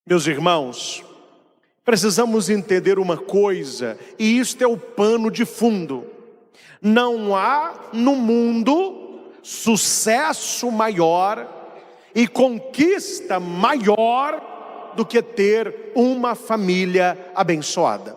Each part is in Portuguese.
Meus irmãos, precisamos entender uma coisa, e isto é o pano de fundo. Não há no mundo sucesso maior e conquista maior do que ter uma família abençoada.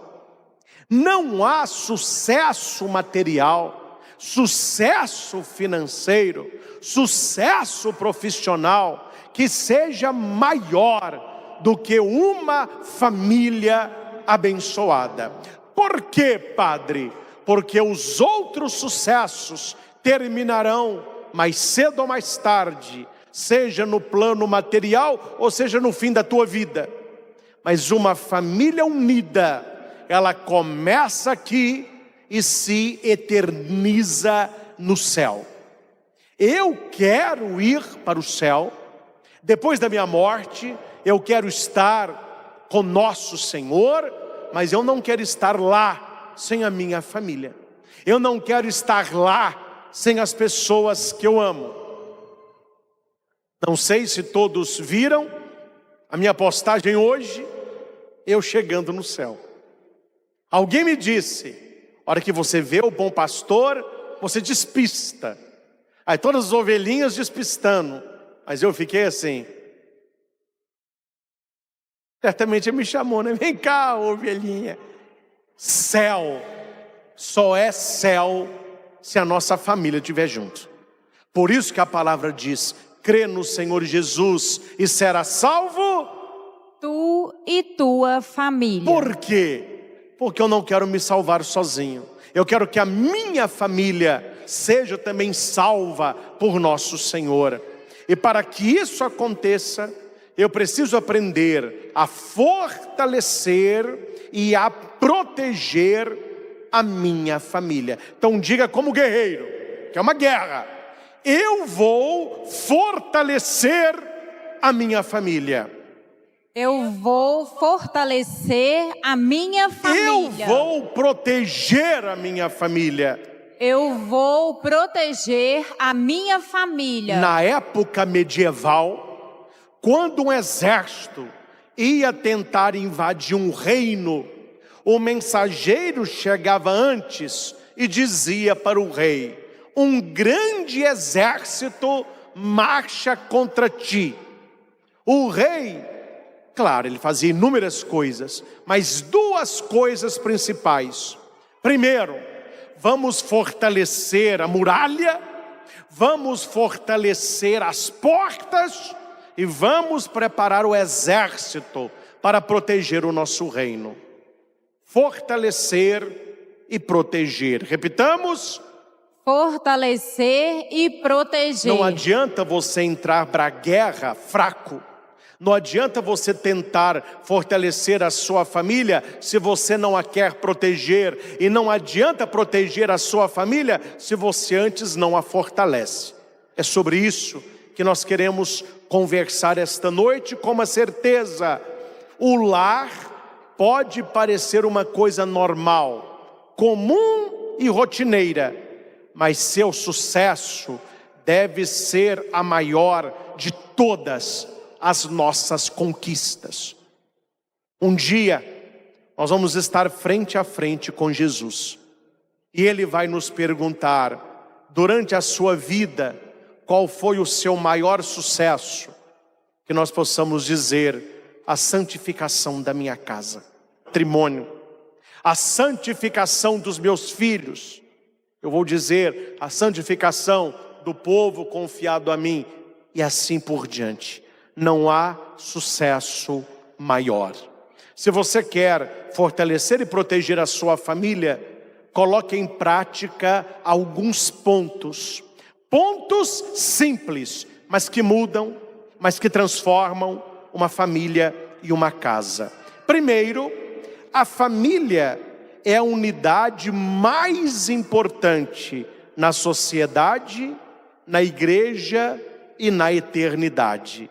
Não há sucesso material, sucesso financeiro, sucesso profissional que seja maior do que uma família abençoada. Por quê, padre? Porque os outros sucessos terminarão mais cedo ou mais tarde, seja no plano material ou seja no fim da tua vida. Mas uma família unida, ela começa aqui e se eterniza no céu. Eu quero ir para o céu. Depois da minha morte, eu quero estar com nosso Senhor, mas eu não quero estar lá sem a minha família. Eu não quero estar lá sem as pessoas que eu amo. Não sei se todos viram a minha postagem hoje, eu chegando no céu. Alguém me disse, a hora que você vê o bom pastor, você despista. Aí todas as ovelhinhas despistando, mas eu fiquei assim. Certamente ele me chamou, né? Vem cá, ovelhinha. Céu, só é céu se a nossa família estiver junto. Por isso que a palavra diz, crê no Senhor Jesus e será salvo tu e tua família. Por quê? Porque eu não quero me salvar sozinho. Eu quero que a minha família seja também salva por nosso Senhor. E para que isso aconteça, eu preciso aprender a fortalecer e a proteger a minha família. Então diga como guerreiro, que é uma guerra. Eu vou fortalecer a minha família. Eu vou fortalecer a minha família. Eu vou proteger a minha família. Eu vou proteger a minha família. Na época medieval, quando um exército ia tentar invadir um reino, o mensageiro chegava antes e dizia para o rei: um grande exército marcha contra ti. O rei, claro, ele fazia inúmeras coisas, mas duas coisas principais. Primeiro, vamos fortalecer a muralha, vamos fortalecer as portas e vamos preparar o exército para proteger o nosso reino. Fortalecer e proteger. Repitamos. Fortalecer e proteger. Não adianta você entrar para a guerra fraco. Não adianta você tentar fortalecer a sua família se você não a quer proteger. E não adianta proteger a sua família se você antes não a fortalece. É sobre isso que nós queremos conversar esta noite com uma certeza. O lar pode parecer uma coisa normal, comum e rotineira, mas seu sucesso deve ser a maior de todas as nossas conquistas. Um dia, nós vamos estar frente a frente com Jesus. E Ele vai nos perguntar, durante a sua vida, qual foi o seu maior sucesso? Que nós possamos dizer, a santificação da minha casa, patrimônio, a santificação dos meus filhos. Eu vou dizer, a santificação do povo confiado a mim, e assim por diante. Não há sucesso maior. Se você quer fortalecer e proteger a sua família, coloque em prática alguns pontos. Pontos simples, mas que mudam, mas que transformam uma família e uma casa. Primeiro, a família é a unidade mais importante na sociedade, na igreja e na eternidade.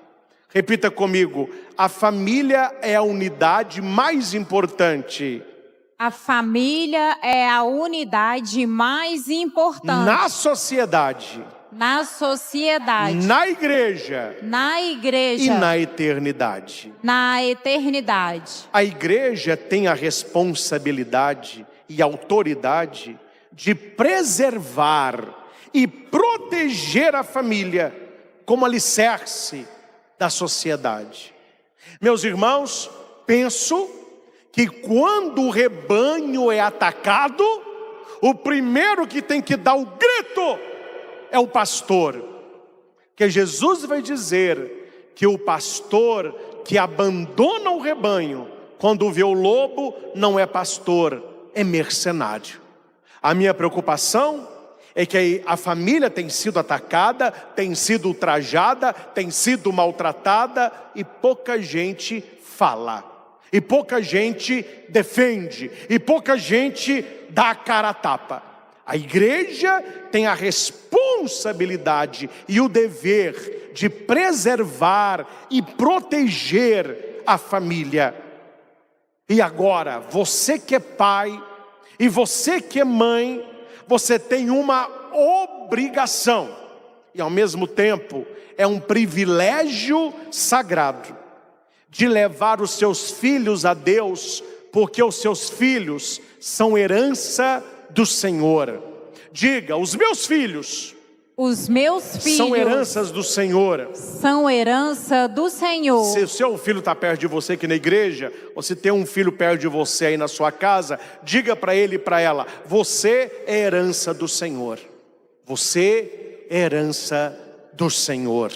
Repita comigo, a família é a unidade mais importante. A família é a unidade mais importante. Na sociedade. na sociedade, na igreja e e na eternidade. na eternidade. A igreja tem a responsabilidade e autoridade de preservar e proteger a família como alicerce da sociedade. Meus irmãos, penso que quando o rebanho é atacado, o primeiro que tem que dar o grito é o pastor. Que Jesus vai dizer que o pastor que abandona o rebanho quando vê o lobo não é pastor, é mercenário. A minha preocupação é que a família tem sido atacada, tem sido ultrajada, tem sido maltratada e pouca gente fala. E pouca gente defende, e pouca gente dá a cara a tapa. A igreja tem a responsabilidade e o dever de preservar e proteger a família. E agora, você que é pai e você que é mãe, você tem uma obrigação e ao mesmo tempo é um privilégio sagrado de levar os seus filhos a Deus, porque os seus filhos são herança do Senhor. Diga, os meus filhos são heranças do Senhor. São herança do Senhor. Se o seu filho está perto de você aqui na igreja, ou se tem um filho perto de você aí na sua casa, diga para ele e para ela: você é herança do Senhor. Você é herança do Senhor.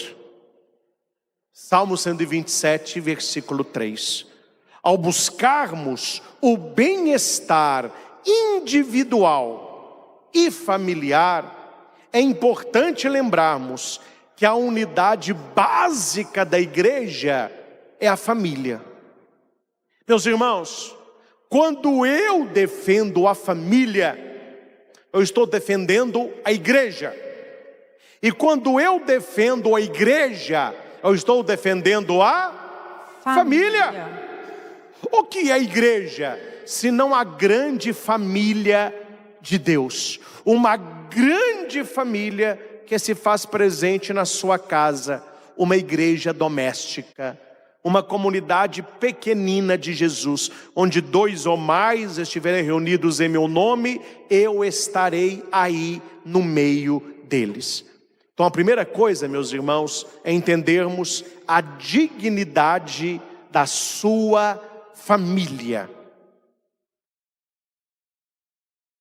Salmo 127, versículo 3. Ao buscarmos o bem-estar individual e familiar, é importante lembrarmos que a unidade básica da igreja é a família. Meus irmãos, quando eu defendo a família, eu estou defendendo a igreja. E quando eu defendo a igreja, eu estou defendendo a família. O que é a igreja? Senão a grande família de Deus. Uma grande família que se faz presente na sua casa. Uma igreja doméstica. Uma comunidade pequenina de Jesus. Onde 2 ou mais estiverem reunidos em meu nome, eu estarei aí no meio deles. Então a primeira coisa, meus irmãos, é entendermos a dignidade da sua família.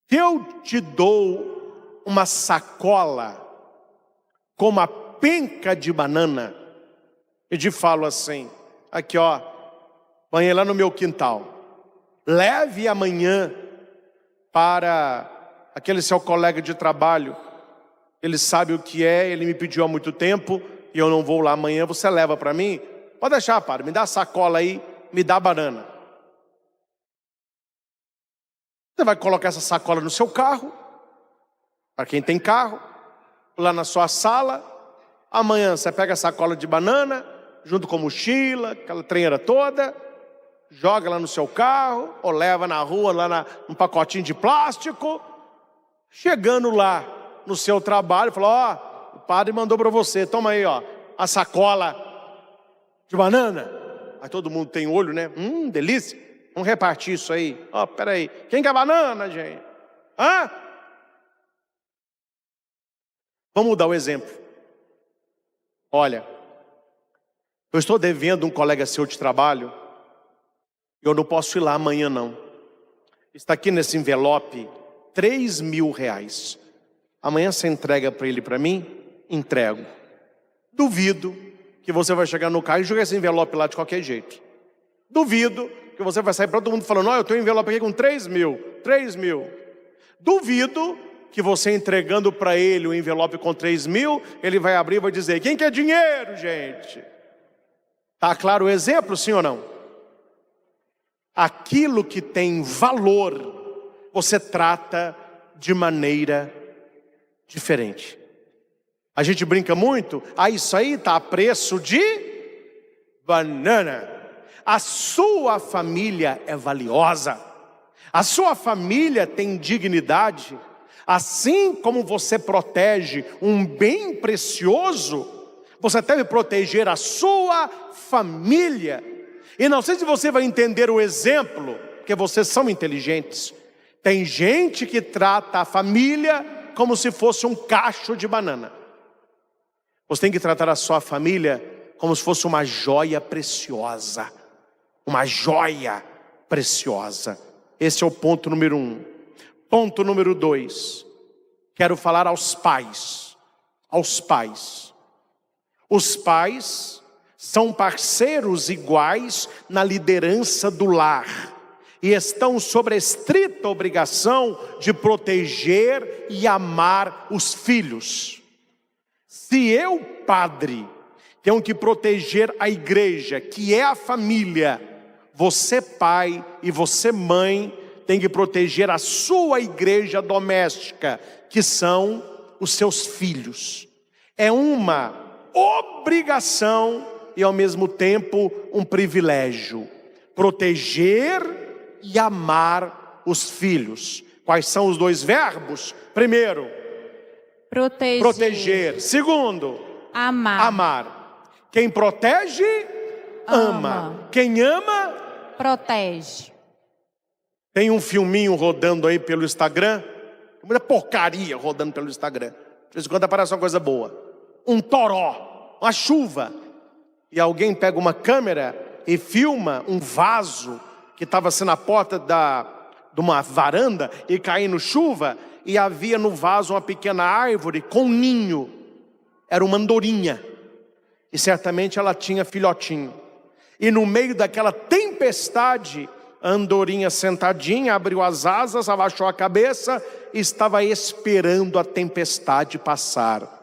Eu te dou uma sacola com uma penca de banana e te falo assim: aqui ó, põe lá no meu quintal, leve amanhã para aquele seu colega de trabalho. Ele sabe o que é, ele me pediu há muito tempo e eu não vou lá amanhã, você leva para mim? Pode deixar, padre, me dá a sacola aí, me dá a banana. Você vai colocar essa sacola no seu carro, para quem tem carro, lá na sua sala. Amanhã você pega a sacola de banana, junto com a mochila, aquela trenheira toda, joga lá no seu carro, ou leva na rua, lá num pacotinho de plástico. Chegando lá no seu trabalho, falou: ó, o padre mandou para você, toma aí ó, a sacola de banana. Aí todo mundo tem olho, né? Delícia, vamos repartir isso aí. Ó, peraí, quem quer banana, gente? Hã? Vamos mudar o exemplo. Olha, eu estou devendo um colega seu de trabalho, eu não posso ir lá amanhã não. Está aqui nesse envelope R$3.000. Amanhã você entrega para ele e para mim? Entrego. Duvido que você vai chegar no carro e jogar esse envelope lá de qualquer jeito. Duvido que você vai sair para todo mundo falando: ó, eu tenho um envelope aqui com 3.000. Duvido que você entregando para ele o envelope com 3.000, ele vai abrir e vai dizer: quem quer dinheiro, gente? Tá claro o exemplo, sim ou não? Aquilo que tem valor, você trata de maneira diferente. A gente brinca muito: isso aí está a preço de banana. A sua família é valiosa. A sua família tem dignidade. Assim como você protege um bem precioso, você deve proteger a sua família. E não sei se você vai entender o exemplo, porque vocês são inteligentes. Tem gente que trata a família como se fosse um cacho de banana. Você tem que tratar a sua família como se fosse uma joia preciosa. Uma joia preciosa. Esse é o ponto número 1. Ponto número 2. Quero falar aos pais. Aos pais. Os pais são parceiros iguais na liderança do lar e estão sob a estrita obrigação de proteger e amar os filhos. Se eu, padre, tenho que proteger a igreja, que é a família, você, pai, e você, mãe, tem que proteger a sua igreja doméstica, que são os seus filhos. É uma obrigação e ao mesmo tempo um privilégio. Proteger e amar os filhos. Quais são os 2 verbos? Primeiro, proteger. Segundo, amar. Quem protege, ama. Quem ama, protege. Tem um filminho rodando aí pelo Instagram, muita porcaria rodando pelo Instagram. De vez em quando aparece uma coisa boa. Um toró, uma chuva. E alguém pega uma câmera e filma um vaso que estava assim na porta de uma varanda e caindo chuva. E havia no vaso uma pequena árvore com um ninho. Era uma andorinha. E certamente ela tinha filhotinho. E no meio daquela tempestade, a andorinha sentadinha, abriu as asas, abaixou a cabeça e estava esperando a tempestade passar.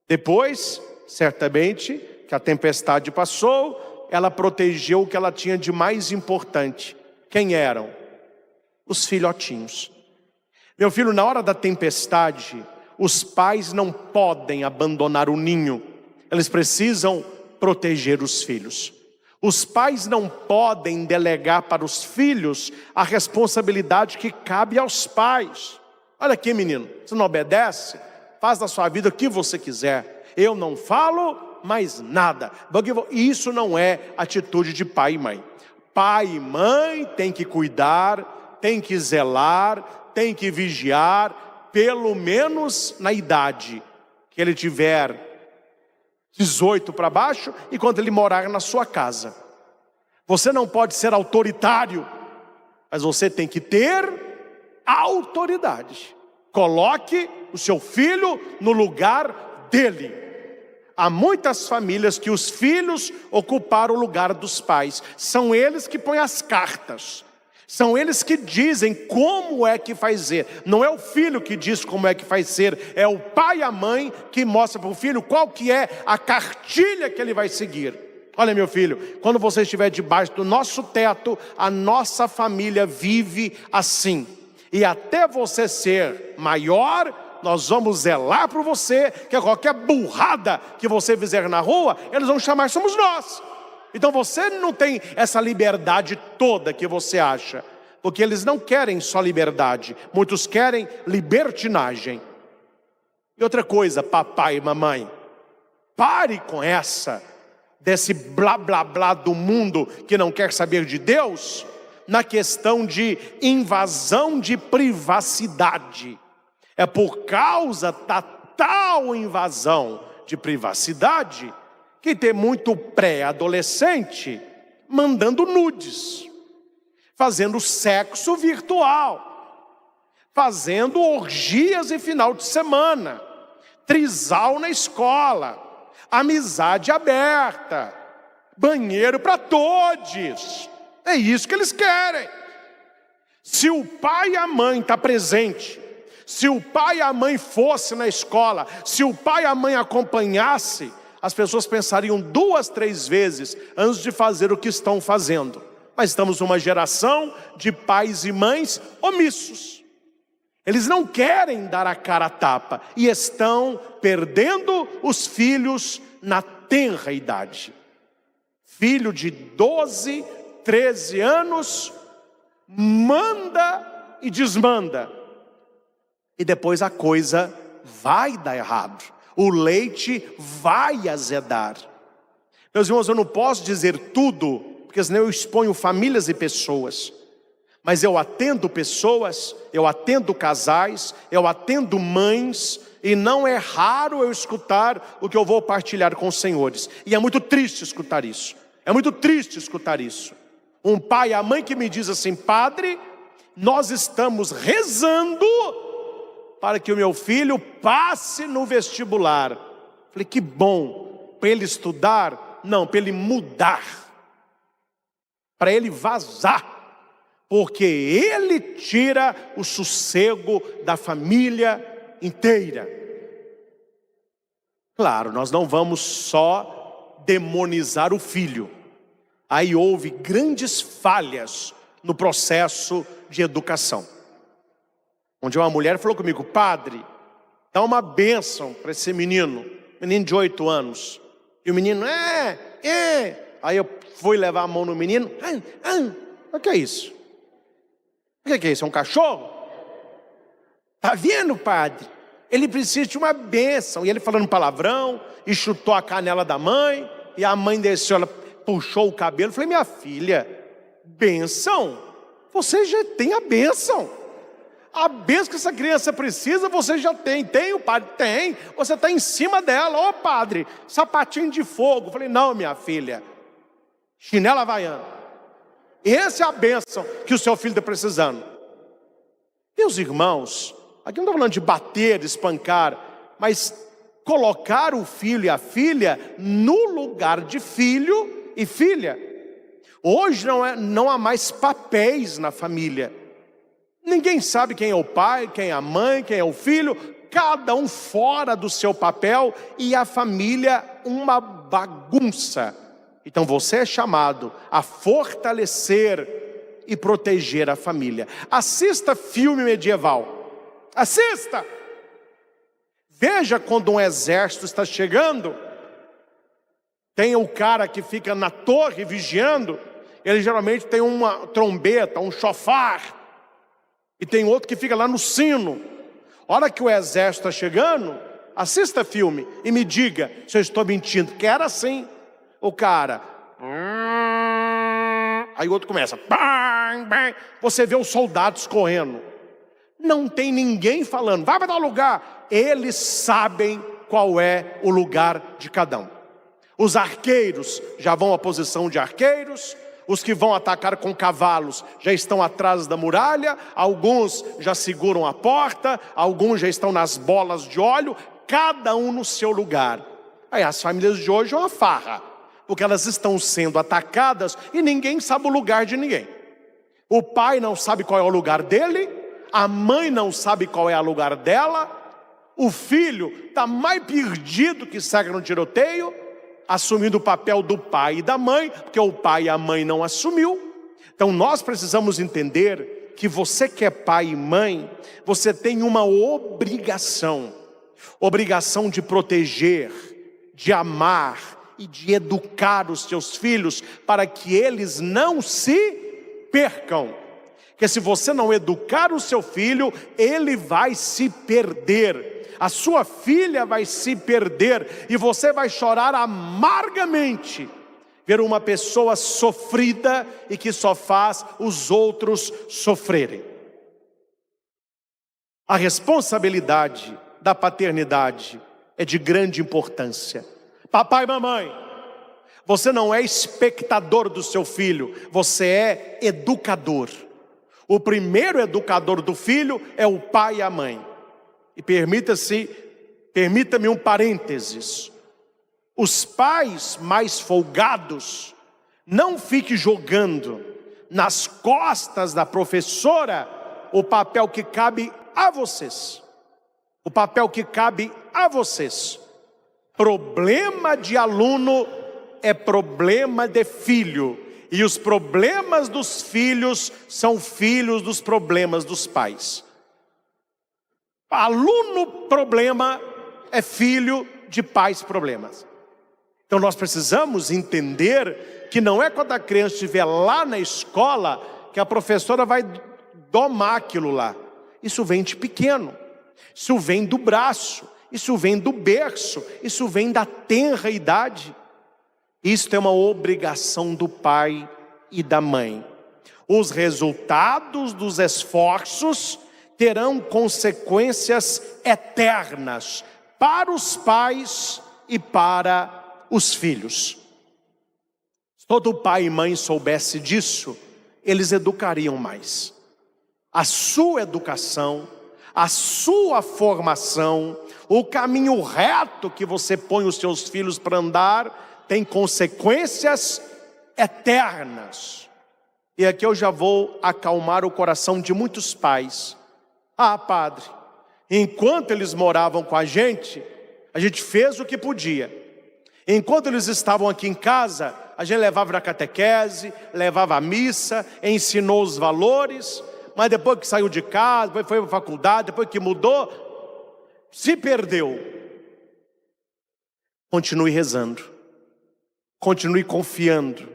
Depois, certamente, que a tempestade passou, ela protegeu o que ela tinha de mais importante. Quem eram? Os filhotinhos. Meu filho, na hora da tempestade, os pais não podem abandonar o ninho. Eles precisam proteger os filhos. Os pais não podem delegar para os filhos a responsabilidade que cabe aos pais. Olha aqui, menino, você não obedece? Faz da sua vida o que você quiser. Eu não falo mais nada. Isso não é atitude de pai e mãe. Pai e mãe tem que cuidar, tem que zelar, tem que vigiar, pelo menos na idade que ele tiver 18 para baixo e quando ele morar na sua casa. Você não pode ser autoritário, mas você tem que ter autoridade. Coloque o seu filho no lugar dele. Há muitas famílias que os filhos ocuparam o lugar dos pais. São eles que põem as cartas. São eles que dizem como é que faz ser. Não é o filho que diz como é que faz ser. É o pai e a mãe que mostra para o filho qual que é a cartilha que ele vai seguir. Olha, meu filho, quando você estiver debaixo do nosso teto, a nossa família vive assim. E até você ser maior, nós vamos zelar por você, que qualquer burrada que você fizer na rua, eles vão chamar, somos nós. Então você não tem essa liberdade toda que você acha, porque eles não querem só liberdade, muitos querem libertinagem. E outra coisa, papai e mamãe, pare com desse blá blá blá do mundo que não quer saber de Deus, na questão de invasão de privacidade. É por causa da tal invasão de privacidade que tem muito pré-adolescente mandando nudes, fazendo sexo virtual, fazendo orgias em final de semana, trisal na escola, amizade aberta, banheiro para todos. É isso que eles querem. Se o pai e a mãe estão presentes, se o pai e a mãe fossem na escola, se o pai e a mãe acompanhassem, as pessoas pensariam 2, 3 vezes antes de fazer o que estão fazendo. Mas estamos numa geração de pais e mães omissos. Eles não querem dar a cara a tapa e estão perdendo os filhos na tenra idade. Filho de 12, 13 anos, manda e desmanda. e depois a coisa vai dar errado. O leite vai azedar. Meus irmãos, eu não posso dizer tudo, porque senão eu exponho famílias e pessoas. Mas eu atendo pessoas, eu atendo casais, eu atendo mães, e não é raro eu escutar o que eu vou partilhar com os senhores. E é muito triste escutar isso. É muito triste escutar isso. Um pai e a mãe que me diz assim: padre, nós estamos rezando para que o meu filho passe no vestibular. Falei, que bom. Para ele estudar? Não, para ele mudar. Para ele vazar. Porque ele tira o sossego da família inteira. Claro, nós não vamos só demonizar o filho. Aí houve grandes falhas no processo de educação. Onde uma mulher falou comigo: padre, dá uma bênção para esse menino de 8 anos. E o menino, Aí eu fui levar a mão no menino. O que é isso? O que é isso? É um cachorro? Tá vendo, padre? Ele precisa de uma bênção. E ele falando palavrão, e chutou a canela da mãe, e a mãe desceu, ela puxou o cabelo. Eu falei: minha filha, bênção? Você já tem a bênção. A bênção que essa criança precisa, você já tem. Tem, o padre? Tem. Você está em cima dela. Ô padre, sapatinho de fogo. Eu falei: não, minha filha, chinela havaiana. Essa é a bênção que o seu filho está precisando. Meus irmãos, aqui não estou falando de bater, espancar, mas colocar o filho e a filha no lugar de filho e filha. Hoje não há mais papéis na família. Ninguém sabe quem é o pai, quem é a mãe, quem é o filho. Cada um fora do seu papel, e a família uma bagunça. Então você é chamado a fortalecer e proteger a família. Assista filme medieval. Assista. Veja quando um exército está chegando. Tem o cara que fica na torre vigiando. Ele geralmente tem uma trombeta, um chofar. E tem outro que fica lá no sino. A hora que o exército está chegando, assista filme e me diga se eu estou mentindo. Que era assim. O cara, aí o outro começa, você vê os soldados correndo, não tem ninguém falando, vai para tal lugar. Eles sabem qual é o lugar de cada um. Os arqueiros já vão à posição de arqueiros, os que vão atacar com cavalos já estão atrás da muralha, alguns já seguram a porta, alguns já estão nas bolas de óleo, cada um no seu lugar. Aí as famílias de hoje é uma farra, porque elas estão sendo atacadas e ninguém sabe o lugar de ninguém. O pai não sabe qual é o lugar dele, a mãe não sabe qual é o lugar dela, o filho está mais perdido que segue no tiroteio, assumindo o papel do pai e da mãe, porque o pai e a mãe não assumiu. Então nós precisamos entender que você que é pai e mãe, você tem uma obrigação de proteger, de amar e de educar os seus filhos para que eles não se percam. Porque se você não educar o seu filho, ele vai se perder, a sua filha vai se perder, e você vai chorar amargamente ver uma pessoa sofrida e que só faz os outros sofrerem. A responsabilidade da paternidade é de grande importância. Papai e mamãe, você não é espectador do seu filho, você é educador. O primeiro educador do filho é o pai e a mãe. E permita-me um parênteses. Os pais mais folgados, não fiquem jogando nas costas da professora o papel que cabe a vocês. O papel que cabe a vocês. Problema de aluno é problema de filho. E os problemas dos filhos são filhos dos problemas dos pais. Aluno problema é filho de pais problemas. Então nós precisamos entender que não é quando a criança estiver lá na escola que a professora vai domar aquilo lá. Isso vem de pequeno. Isso vem do braço, isso vem do berço, isso vem da tenra idade. Isto é uma obrigação do pai e da mãe. Os resultados dos esforços terão consequências eternas para os pais e para os filhos. Se todo pai e mãe soubesse disso, eles educariam mais. A sua educação, a sua formação, o caminho reto que você põe os seus filhos para andar, tem consequências eternas. E aqui eu já vou acalmar o coração de muitos pais. Ah, padre, enquanto eles moravam com a gente fez o que podia. Enquanto eles estavam aqui em casa, a gente levava na catequese, levava à missa, ensinou os valores, mas depois que saiu de casa, depois foi para a faculdade, depois que mudou, se perdeu. Continue rezando, continue confiando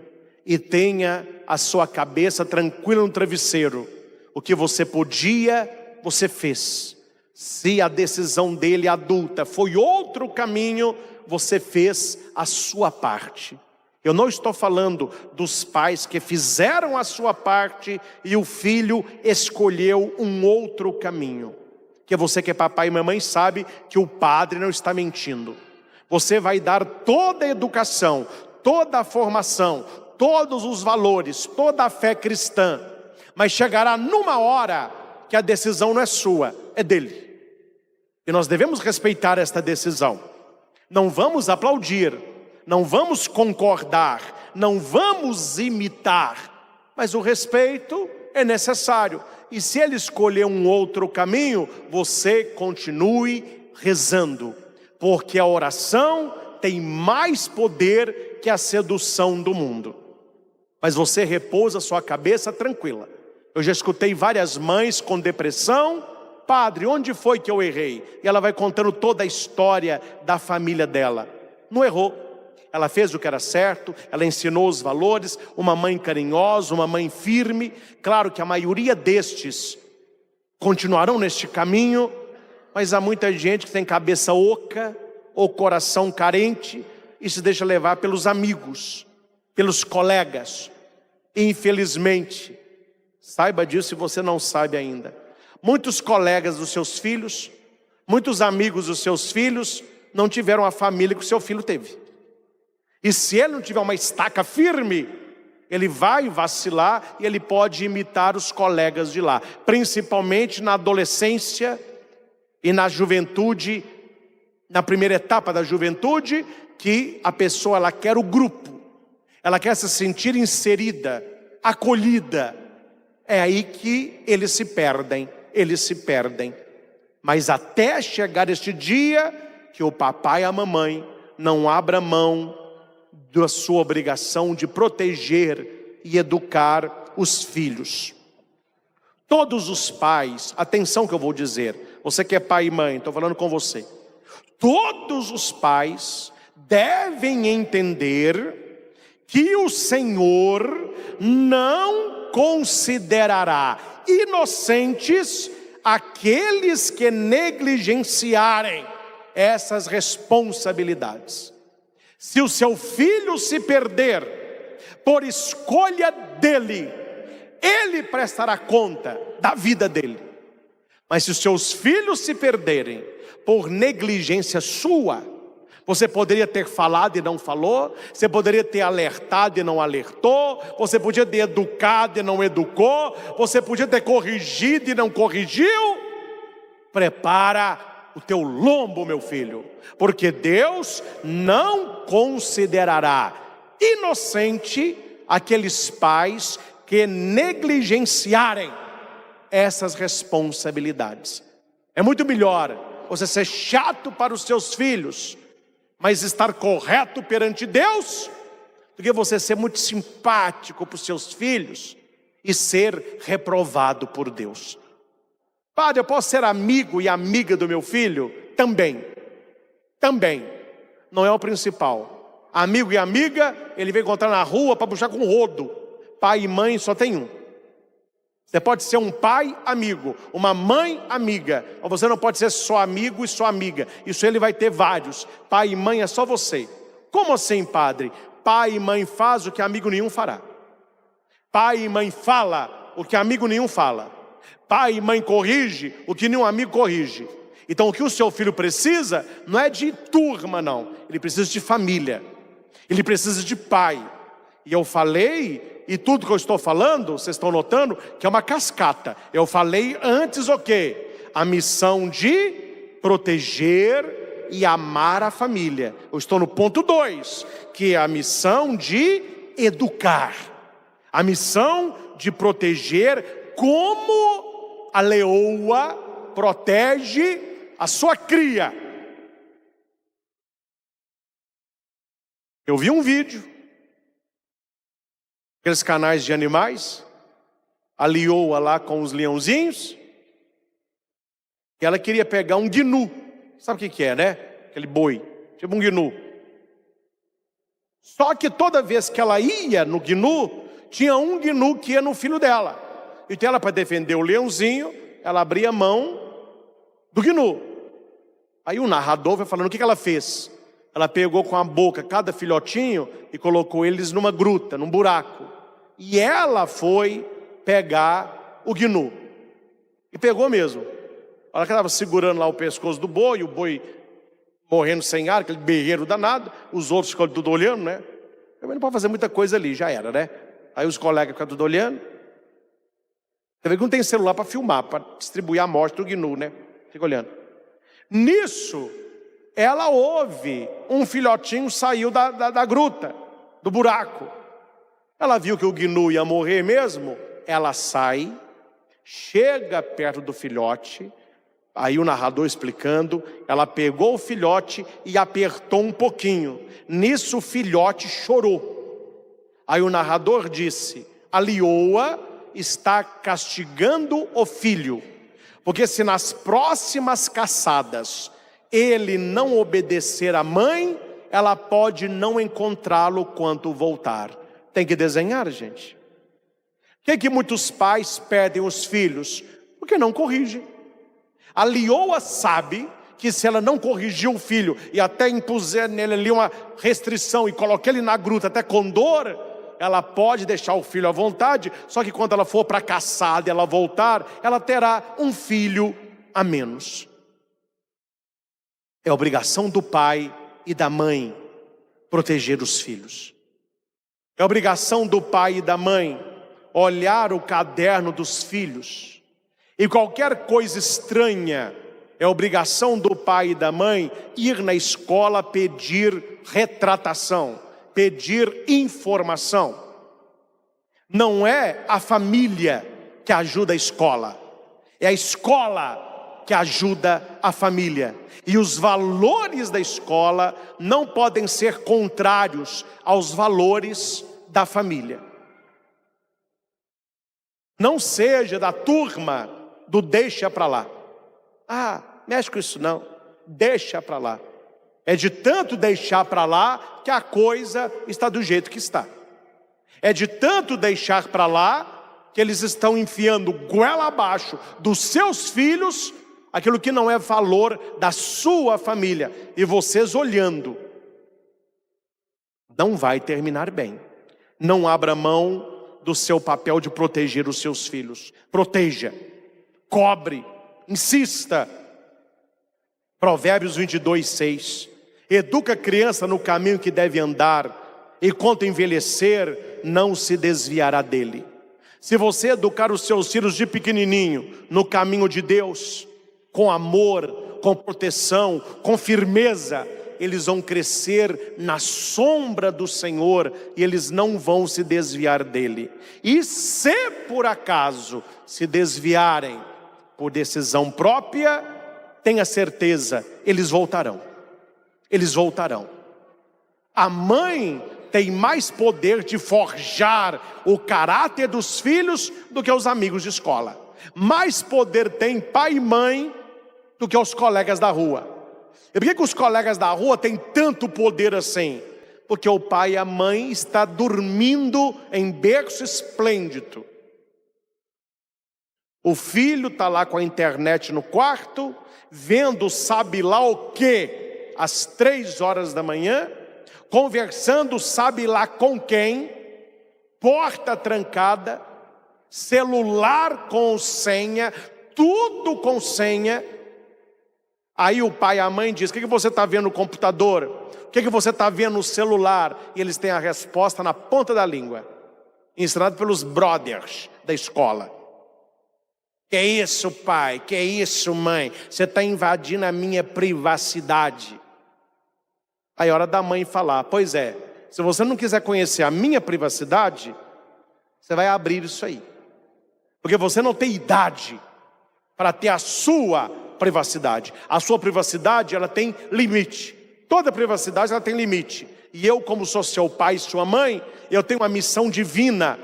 e tenha a sua cabeça tranquila no travesseiro. O que você podia, você fez. Se a decisão dele adulta foi outro caminho, você fez a sua parte. Eu não estou falando dos pais que fizeram a sua parte e o filho escolheu um outro caminho. Que você que é papai e mamãe sabe que o padre não está mentindo. Você vai dar toda a educação, toda a formação, todos os valores, toda a fé cristã. Mas chegará numa hora que a decisão não é sua, é dele. E nós devemos respeitar esta decisão. Não vamos aplaudir, não vamos concordar, não vamos imitar, mas o respeito é necessário. E se ele escolher um outro caminho, você continue rezando, porque a oração tem mais poder que a sedução do mundo. Mas você repousa sua cabeça tranquila. Eu já escutei várias mães com depressão. Padre, onde foi que eu errei? E ela vai contando toda a história da família dela. Não errou. Ela fez o que era certo, ela ensinou os valores, uma mãe carinhosa, uma mãe firme. Claro que a maioria destes continuarão neste caminho, mas há muita gente que tem cabeça oca ou coração carente e se deixa levar pelos amigos, pelos colegas. Infelizmente, saiba disso se você não sabe ainda. Muitos colegas dos seus filhos, muitos amigos dos seus filhos não tiveram a família que o seu filho teve. E se ele não tiver uma estaca firme, ele vai vacilar e ele pode imitar os colegas de lá. Principalmente na adolescência e na juventude, na primeira etapa da juventude, que a pessoa ela quer o grupo. Ela quer se sentir inserida, acolhida. É aí que eles se perdem. Mas até chegar este dia que o papai e a mamãe não abram mão da sua obrigação de proteger e educar os filhos. Todos os pais, atenção que eu vou dizer, você que é pai e mãe, estou falando com você. Todos os pais devem entender que o Senhor não considerará inocentes aqueles que negligenciarem essas responsabilidades. Se o seu filho se perder por escolha dele, ele prestará conta da vida dele. Mas se os seus filhos se perderem por negligência sua, você poderia ter falado e não falou, você poderia ter alertado e não alertou, você podia ter educado e não educou, você podia ter corrigido e não corrigiu. Prepara o teu lombo, meu filho, porque Deus não considerará inocente aqueles pais que negligenciarem essas responsabilidades. É muito melhor você ser chato para os seus filhos, mas estar correto perante Deus, do que você ser muito simpático para os seus filhos e ser reprovado por Deus. Padre, eu posso ser amigo e amiga do meu filho? Também. Não é o principal. Amigo e amiga, ele vem encontrar na rua para puxar com rodo. Pai e mãe só tem um. Você pode ser um pai amigo, uma mãe amiga, mas você não pode ser só amigo e só amiga. Isso ele vai ter vários. Pai e mãe é só você. Como assim, padre? Pai e mãe faz o que amigo nenhum fará. Pai e mãe fala o que amigo nenhum fala. Pai e mãe corrige o que nenhum amigo corrige. Então o que o seu filho precisa não é de turma, não. Ele precisa de família. Ele precisa de pai. E eu falei, e tudo que eu estou falando, vocês estão notando, que é uma cascata. Eu falei antes o quê? A missão de proteger e amar a família. Eu estou no ponto 2, que é a missão de educar. A missão de proteger como a leoa protege a sua cria. Eu vi um vídeo, aqueles canais de animais, a leoa lá com os leãozinhos, e ela queria pegar um gnu. Sabe o que é, né? Aquele boi, tipo um gnu. Só que toda vez que ela ia no gnu, tinha um gnu que ia no filho dela. Então ela, para defender o leãozinho, ela abria a mão do gnu. Aí o narrador vai falando o que ela fez. Ela pegou com a boca cada filhotinho e colocou eles numa gruta, num buraco. E ela foi pegar o gnu. E pegou mesmo. Ela estava segurando lá o pescoço do boi, o boi morrendo sem ar, aquele berreiro danado. Os outros ficam tudo olhando, né? Também não pode fazer muita coisa ali, já era, né? Aí os colegas ficam tudo olhando. Você vê que não tem celular para filmar, para distribuir a morte do gnu, né? Fica olhando. Nisso, ela ouve um filhotinho saiu da gruta, do buraco. Ela viu que o gnu ia morrer mesmo. Ela sai, chega perto do filhote. Aí o narrador explicando, ela pegou o filhote e apertou um pouquinho. Nisso o filhote chorou. Aí o narrador disse, a leoa está castigando o filho, porque se nas próximas caçadas ele não obedecer à mãe, ela pode não encontrá-lo quando voltar. Tem que desenhar, gente. Por que muitos pais perdem os filhos? Porque não corrigem. A leoa sabe que se ela não corrigir o filho e até impuser nele ali uma restrição e colocar ele na gruta até com dor, ela pode deixar o filho à vontade, só que quando ela for para a caçada e ela voltar, ela terá um filho a menos. É obrigação do pai e da mãe proteger os filhos. É obrigação do pai e da mãe olhar o caderno dos filhos. E qualquer coisa estranha, é obrigação do pai e da mãe ir na escola pedir retratação, pedir informação. Não é a família que ajuda a escola, é a escola que ajuda a família. E os valores da escola não podem ser contrários aos valores da família. Não seja da turma do deixa para lá. Ah, mexe com isso não, deixa para lá. É de tanto deixar para lá que a coisa está do jeito que está. É de tanto deixar para lá que eles estão enfiando goela abaixo dos seus filhos aquilo que não é valor da sua família. E vocês olhando, não vai terminar bem. Não abra mão do seu papel de proteger os seus filhos. Proteja, cobre, insista. Provérbios 22:6. Educa a criança no caminho que deve andar, e quando envelhecer, não se desviará dele. Se você educar os seus filhos de pequenininho no caminho de Deus, com amor, com proteção, com firmeza, eles vão crescer na sombra do Senhor e eles não vão se desviar dele. E se por acaso se desviarem por decisão própria, tenha certeza, eles voltarão. Eles voltarão. A mãe tem mais poder de forjar o caráter dos filhos do que os amigos de escola. Mais poder tem pai e mãe do que os colegas da rua. E por que os colegas da rua têm tanto poder assim? Porque o pai e a mãe estão dormindo em berço esplêndido. O filho está lá com a internet no quarto, vendo sabe lá o quê, às 3 horas da manhã, conversando sabe lá com quem, porta trancada, celular com senha, tudo com senha. Aí o pai e a mãe dizem: o que você está vendo no computador? O que você está vendo no celular? E eles têm a resposta na ponta da língua, ensinado pelos brothers da escola. Que é isso, pai? Que é isso, mãe? Você está invadindo a minha privacidade. Aí é hora da mãe falar: pois é, se você não quiser conhecer a minha privacidade, você vai abrir isso aí. Porque você não tem idade para ter a sua privacidade. A sua privacidade, ela tem limite. Toda privacidade, ela tem limite. E eu, como sou seu pai e sua mãe, eu tenho uma missão divina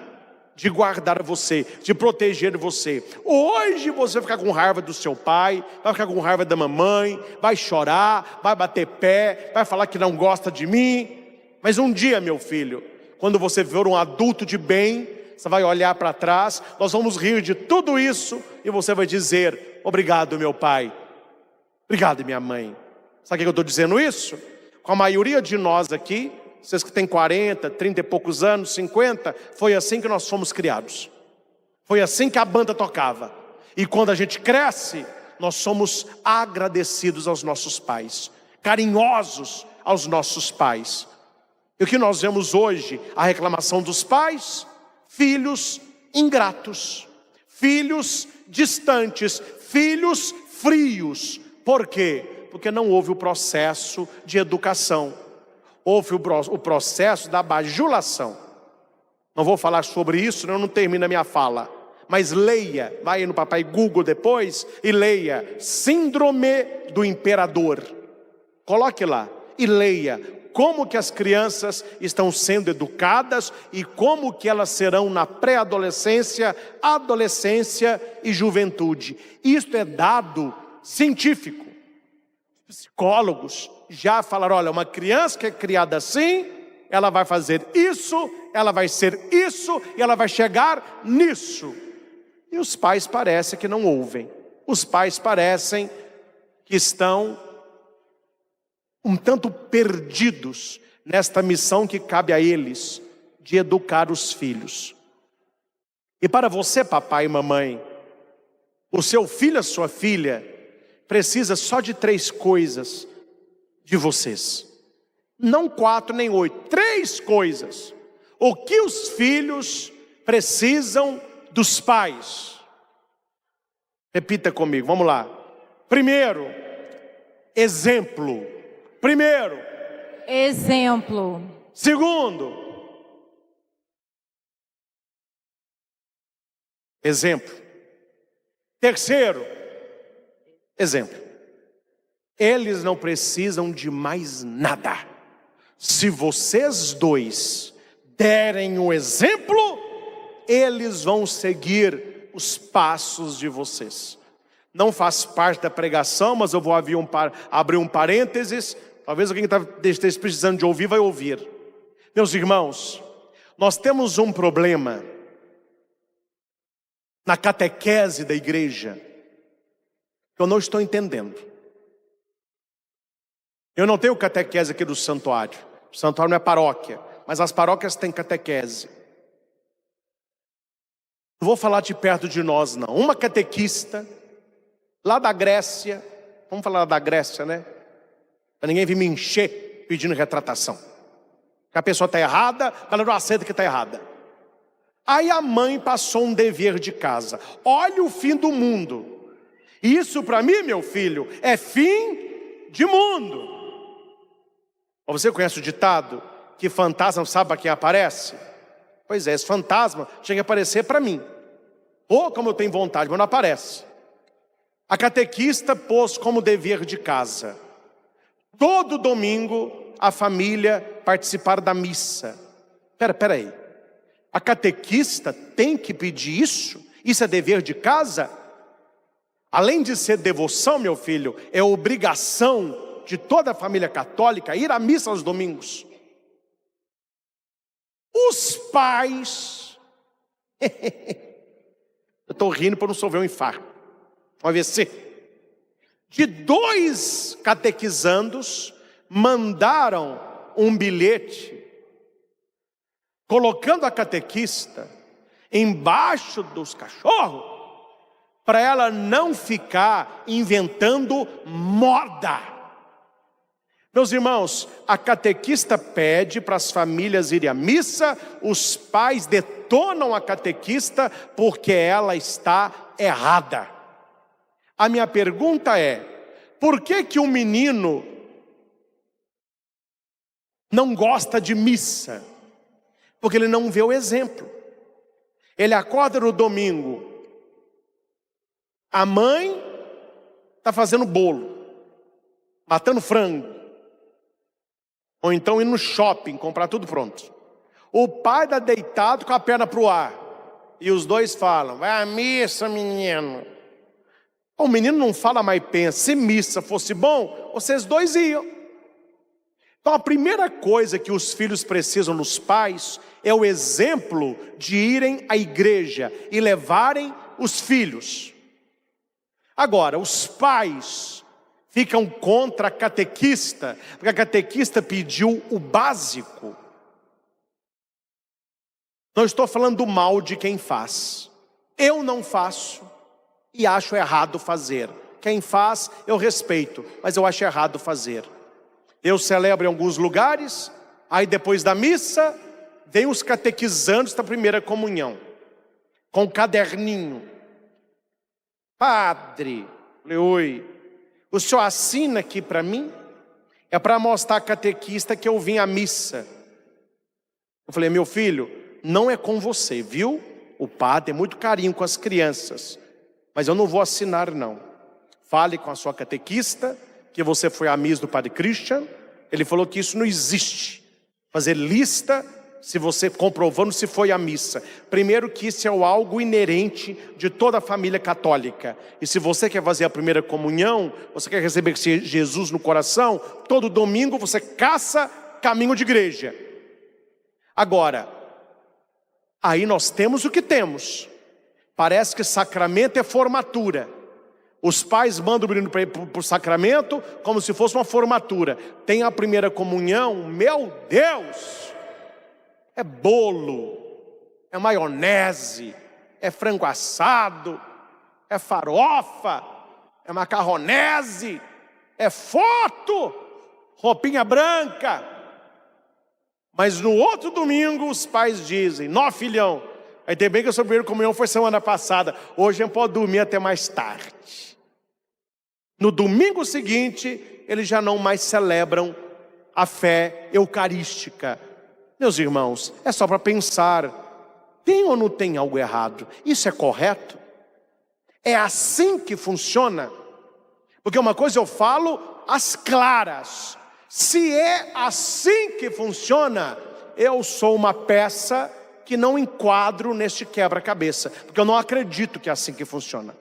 de guardar você, de proteger você. Hoje você vai ficar com raiva do seu pai, vai ficar com raiva da mamãe, vai chorar, vai bater pé, vai falar que não gosta de mim. Mas um dia, meu filho, quando você for um adulto de bem, você vai olhar para trás, nós vamos rir de tudo isso e você vai dizer: obrigado, meu pai, obrigado, minha mãe. Sabe o que eu estou dizendo isso? Com a maioria de nós aqui, vocês que têm 40, 30 e poucos anos, 50, foi assim que nós fomos criados. Foi assim que a banda tocava. E quando a gente cresce, nós somos agradecidos aos nossos pais, carinhosos aos nossos pais. E o que nós vemos hoje? A reclamação dos pais: filhos ingratos, filhos distantes, filhos frios. Por quê? Porque não houve o processo de educação. Houve o processo da bajulação. Não vou falar sobre isso, senão eu não termino a minha fala. Mas leia, vai aí no papai Google depois e leia Síndrome do Imperador. Coloque lá e leia como que as crianças estão sendo educadas e como que elas serão na pré-adolescência, adolescência e juventude. Isto é dado científico. Psicólogos já falaram: olha, uma criança que é criada assim, ela vai fazer isso, ela vai ser isso e ela vai chegar nisso. E os pais parecem que não ouvem. Os pais parecem que estão um tanto perdidos nesta missão que cabe a eles, de educar os filhos. E para você, papai e mamãe, o seu filho, a sua filha, precisa só de 3 coisas de vocês. Não 4 nem 8, 3 coisas. O que os filhos precisam dos pais? Repita comigo, vamos lá. Primeiro, exemplo. Primeiro, exemplo. Segundo, exemplo. Terceiro, exemplo. Eles não precisam de mais nada. Se vocês dois derem o exemplo, eles vão seguir os passos de vocês. Não faz parte da pregação, mas eu vou abrir um parênteses. Talvez alguém que esteja precisando de ouvir vai ouvir. Meus irmãos, nós temos um problema na catequese da igreja que eu não estou entendendo. Eu não tenho catequese aqui do santuário. O santuário não é paróquia, mas as paróquias têm catequese. Não vou falar de perto de nós, não. Uma catequista lá da Grécia, vamos falar da Grécia, né? Para ninguém vir me encher pedindo retratação. Que a pessoa está errada, ela não aceita que está errada. Aí a mãe passou um dever de casa. Olha o fim do mundo. Isso para mim, meu filho, é fim de mundo. Você conhece o ditado que fantasma sabe para quem aparece? Pois é, esse fantasma tinha que aparecer para mim. Ou como eu tenho vontade, mas não aparece. A catequista pôs como dever de casa: todo domingo a família participar da missa. Espera aí. A catequista tem que pedir isso? Isso é dever de casa? Além de ser devoção, meu filho, é obrigação de toda a família católica ir à missa aos domingos. Os pais Eu estou rindo para não sofrer um infarto, um AVC. De 2 catequizandos mandaram um bilhete, colocando a catequista embaixo dos cachorros, para ela não ficar inventando moda. Meus irmãos, a catequista pede para as famílias irem à missa, os pais detonam a catequista porque ela está errada. A minha pergunta é, por que um menino não gosta de missa? Porque ele não vê o exemplo. Ele acorda no domingo, a mãe está fazendo bolo, matando frango, ou então ir no shopping, comprar tudo pronto. O pai está deitado com a perna para o ar, e os dois falam, vai à missa, menino. O menino não fala, mas pensa, se missa fosse bom, vocês dois iam. Então a primeira coisa que os filhos precisam dos pais é o exemplo de irem à igreja e levarem os filhos. Agora, os pais ficam contra a catequista, porque a catequista pediu o básico. Não estou falando do mal de quem faz. Eu não faço e acho errado fazer. Quem faz, eu respeito, mas eu acho errado fazer. Eu celebro em alguns lugares, aí depois da missa, vem os catequizandos da primeira comunhão, com caderninho. Padre, falei, oi, o senhor assina aqui para mim? É para mostrar à catequista que eu vim à missa. Eu falei, meu filho, não é com você, viu? O padre tem muito carinho com as crianças, mas eu não vou assinar não. Fale com a sua catequista, que você foi à missa do Padre Christian. Ele falou que isso não existe. Fazer lista, se você comprovando se foi à missa. Primeiro que isso é algo inerente de toda a família católica. E se você quer fazer a primeira comunhão, você quer receber Jesus no coração, todo domingo você caça caminho de igreja. Agora, aí nós temos o que temos. Parece que sacramento é formatura. Os pais mandam o menino para ir para o sacramento como se fosse uma formatura. Tem a primeira comunhão, meu Deus! É bolo, é maionese, é frango assado, é farofa, é macarronese, é foto, roupinha branca. Mas no outro domingo os pais dizem, nó filhão, aí tem bem que a sua primeira comunhão foi semana passada, hoje a gente pode dormir até mais tarde. No domingo seguinte, eles já não mais celebram a fé eucarística. Meus irmãos, é só para pensar, tem ou não tem algo errado? Isso é correto? É assim que funciona? Porque uma coisa eu falo às claras, se é assim que funciona, eu sou uma peça que não enquadro neste quebra-cabeça, porque eu não acredito que é assim que funciona.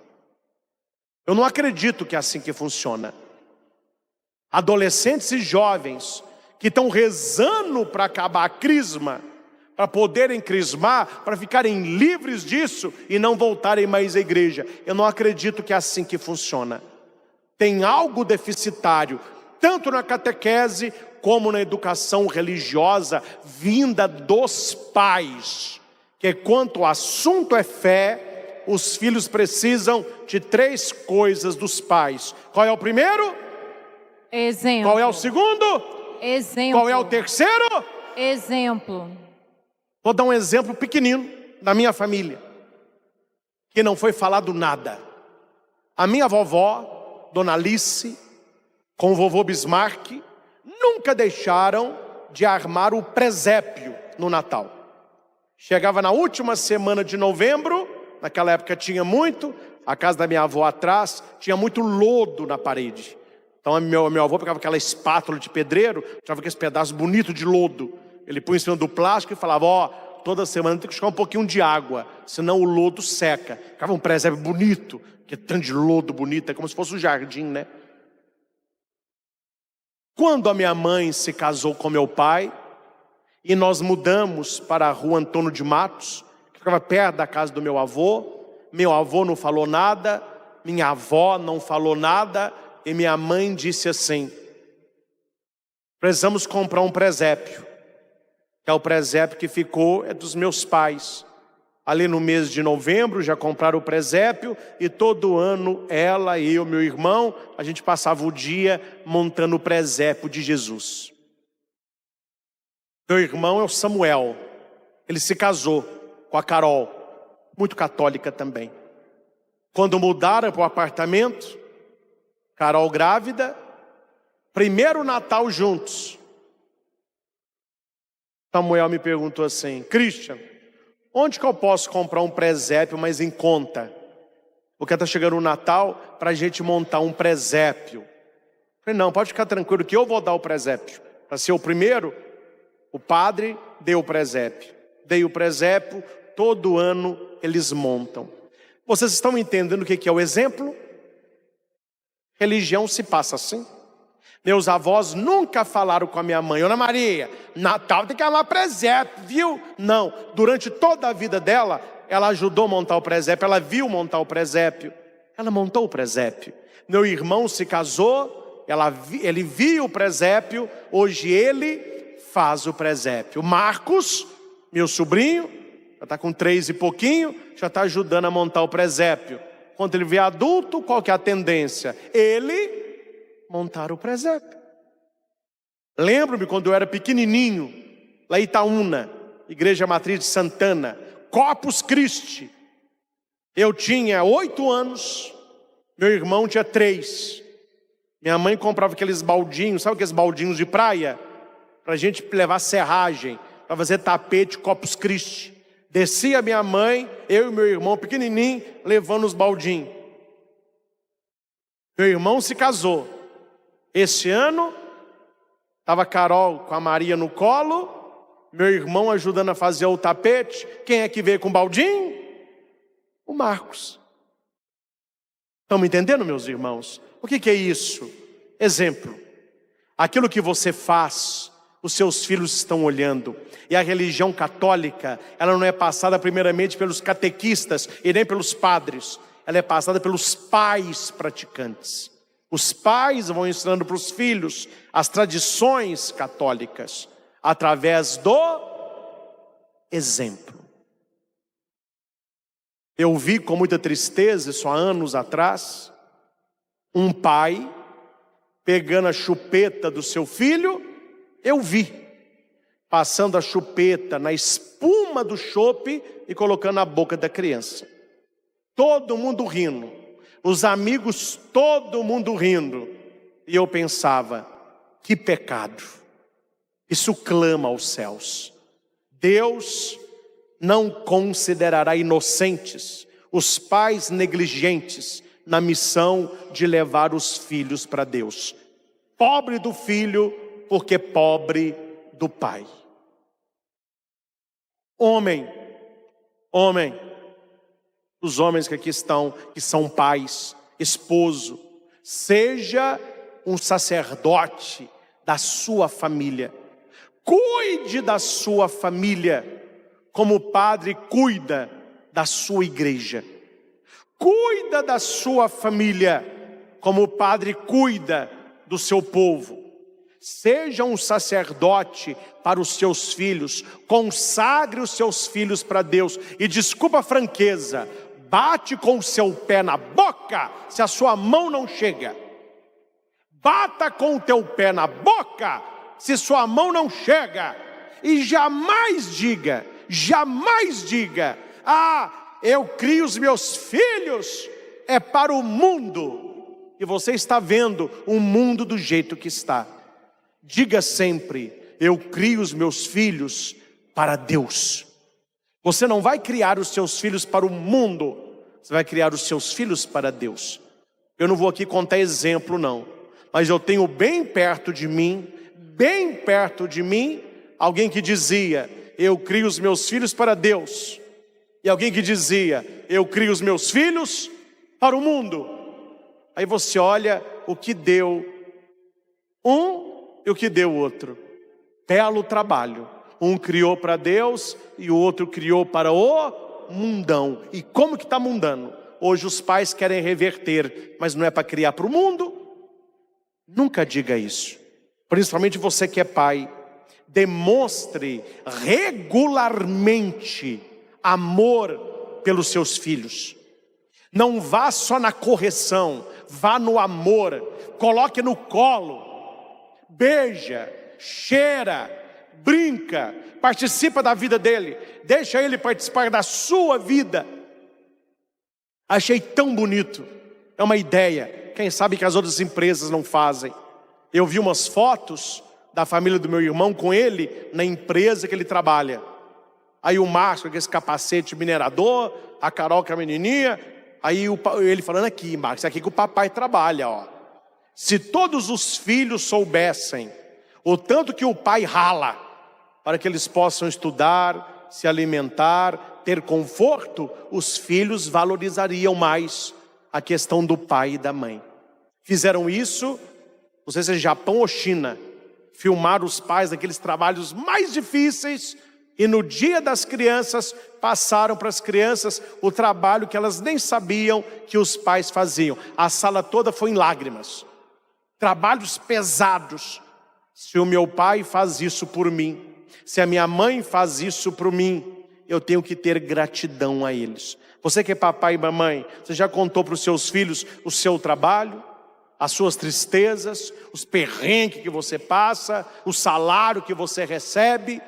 Eu não acredito que é assim que funciona. Adolescentes e jovens que estão rezando para acabar a crisma, para poderem crismar, para ficarem livres disso e não voltarem mais à igreja. Eu não acredito que é assim que funciona. Tem algo deficitário, tanto na catequese como na educação religiosa vinda dos pais, que quanto o assunto é fé, os filhos precisam de 3 coisas dos pais. Qual é o primeiro? Exemplo. Qual é o segundo? Exemplo. Qual é o terceiro? Exemplo. Vou dar um exemplo pequenino da minha família, que não foi falado nada. A minha vovó, Dona Alice, com o vovô Bismarck, nunca deixaram de armar o presépio no Natal. Chegava na última semana de novembro, naquela época tinha muito, a casa da minha avó atrás, tinha muito lodo na parede. Então meu avô pegava aquela espátula de pedreiro, tirava aqueles pedaços bonitos de lodo. Ele punha em cima do plástico e falava, ó, toda semana tem que jogar um pouquinho de água, senão o lodo seca. Ficava um presépio bonito, que é tanto de lodo bonito, é como se fosse um jardim, né? Quando a minha mãe se casou com meu pai, e nós mudamos para a rua Antônio de Matos, que ficava perto da casa do meu avô, meu avô não falou nada, minha avó não falou nada, e minha mãe disse assim: precisamos comprar um presépio, que é o presépio que ficou, é dos meus pais. Ali no mês de novembro já compraram o presépio, e todo ano ela, eu, meu irmão, a gente passava o dia montando o presépio de Jesus. Meu irmão é o Samuel, ele se casou com a Carol, muito católica também. Quando mudaram para o apartamento, Carol grávida, primeiro Natal juntos, Samuel me perguntou assim: Christian, onde que eu posso comprar um presépio, mas em conta? Porque está chegando o Natal para a gente montar um presépio. Eu falei: não, pode ficar tranquilo que eu vou dar o presépio. Para ser o primeiro, o padre deu o presépio. Dei o presépio, todo ano eles montam. Vocês estão entendendo o que é o exemplo? Religião se passa assim. Meus avós nunca falaram com a minha mãe: Ana Maria, Natal tem que amar presépio, viu? Não, durante toda a vida dela, ela ajudou a montar o presépio, ela viu montar o presépio, ela montou o presépio. Meu irmão se casou, ele viu o presépio, hoje ele faz o presépio. Marcos, meu sobrinho, já está com 3 e pouquinho, já está ajudando a montar o presépio. Quando ele vê adulto, qual que é a tendência? Ele montar o presépio. Lembro-me quando eu era pequenininho, lá em Itaúna, Igreja Matriz de Santana, Corpus Christi. Eu tinha 8 anos, meu irmão tinha 3. Minha mãe comprava aqueles baldinhos, sabe aqueles baldinhos de praia? Para a gente levar serragem, para fazer tapete Corpus Christi. Descia minha mãe, eu e meu irmão pequenininho, levando os baldinhos. Meu irmão se casou. Esse ano, estava a Carol com a Maria no colo, meu irmão ajudando a fazer o tapete. Quem é que veio com o baldinho? O Marcos. Estão me entendendo, meus irmãos? O que é isso? Exemplo. Aquilo que você faz, os seus filhos estão olhando. E a religião católica, ela não é passada primeiramente pelos catequistas e nem pelos padres. Ela é passada pelos pais praticantes. Os pais vão ensinando para os filhos as tradições católicas através do exemplo. Eu vi com muita tristeza, isso há anos atrás, um pai pegando a chupeta do seu filho. Eu vi passando a chupeta na espuma do chope e colocando na boca da criança. Todo mundo rindo, os amigos, todo mundo rindo. E eu pensava: que pecado. Isso clama aos céus. Deus não considerará inocentes os pais negligentes na missão de levar os filhos para Deus. Pobre do filho, porque pobre do pai. Homem, os homens que aqui estão, que são pais, esposo, seja um sacerdote da sua família. Cuide da sua família, como o padre cuida da sua igreja. Cuida da sua família, como o padre cuida do seu povo. Seja um sacerdote para os seus filhos, consagre os seus filhos para Deus. E desculpa a franqueza, bate com o seu pé na boca se a sua mão não chega. Bata com o teu pé na boca se sua mão não chega. E jamais diga, eu crio os meus filhos, é para o mundo. E você está vendo o mundo do jeito que está. Diga sempre: eu crio os meus filhos para Deus. Você não vai criar os seus filhos para o mundo, você vai criar os seus filhos para Deus. Eu não vou aqui contar exemplo não, mas eu tenho bem perto de mim, alguém que dizia: eu crio os meus filhos para Deus. E alguém que dizia: eu crio os meus filhos para o mundo. Aí você olha o que deu um e o que deu o outro. Belo trabalho. Um criou para Deus e o outro criou para o mundão. E como que está mundano? Hoje os pais querem reverter, mas não é para criar para o mundo? Nunca diga isso. Principalmente você que é pai. Demonstre regularmente amor pelos seus filhos. Não vá só na correção, vá no amor. Coloque no colo, beija, cheira, brinca, participa da vida dele, deixa ele participar da sua vida. Achei tão bonito, é uma ideia, quem sabe que as outras empresas não fazem. Eu vi umas fotos da família do meu irmão com ele na empresa que ele trabalha. Aí o Márcio com esse capacete minerador, a Carol com a menininha, aí ele falando aqui, Márcio, aqui que o papai trabalha, ó. Se todos os filhos soubessem o tanto que o pai rala para que eles possam estudar, se alimentar, ter conforto, os filhos valorizariam mais a questão do pai e da mãe. Fizeram isso, não sei se é Japão ou China, filmaram os pais naqueles trabalhos mais difíceis e no dia das crianças passaram para as crianças o trabalho que elas nem sabiam que os pais faziam. A sala toda foi em lágrimas. Trabalhos pesados. Se o meu pai faz isso por mim, se a minha mãe faz isso por mim, eu tenho que ter gratidão a eles. Você que é papai e mamãe, você já contou para os seus filhos o seu trabalho, as suas tristezas, os perrengues que você passa, o salário que você recebe?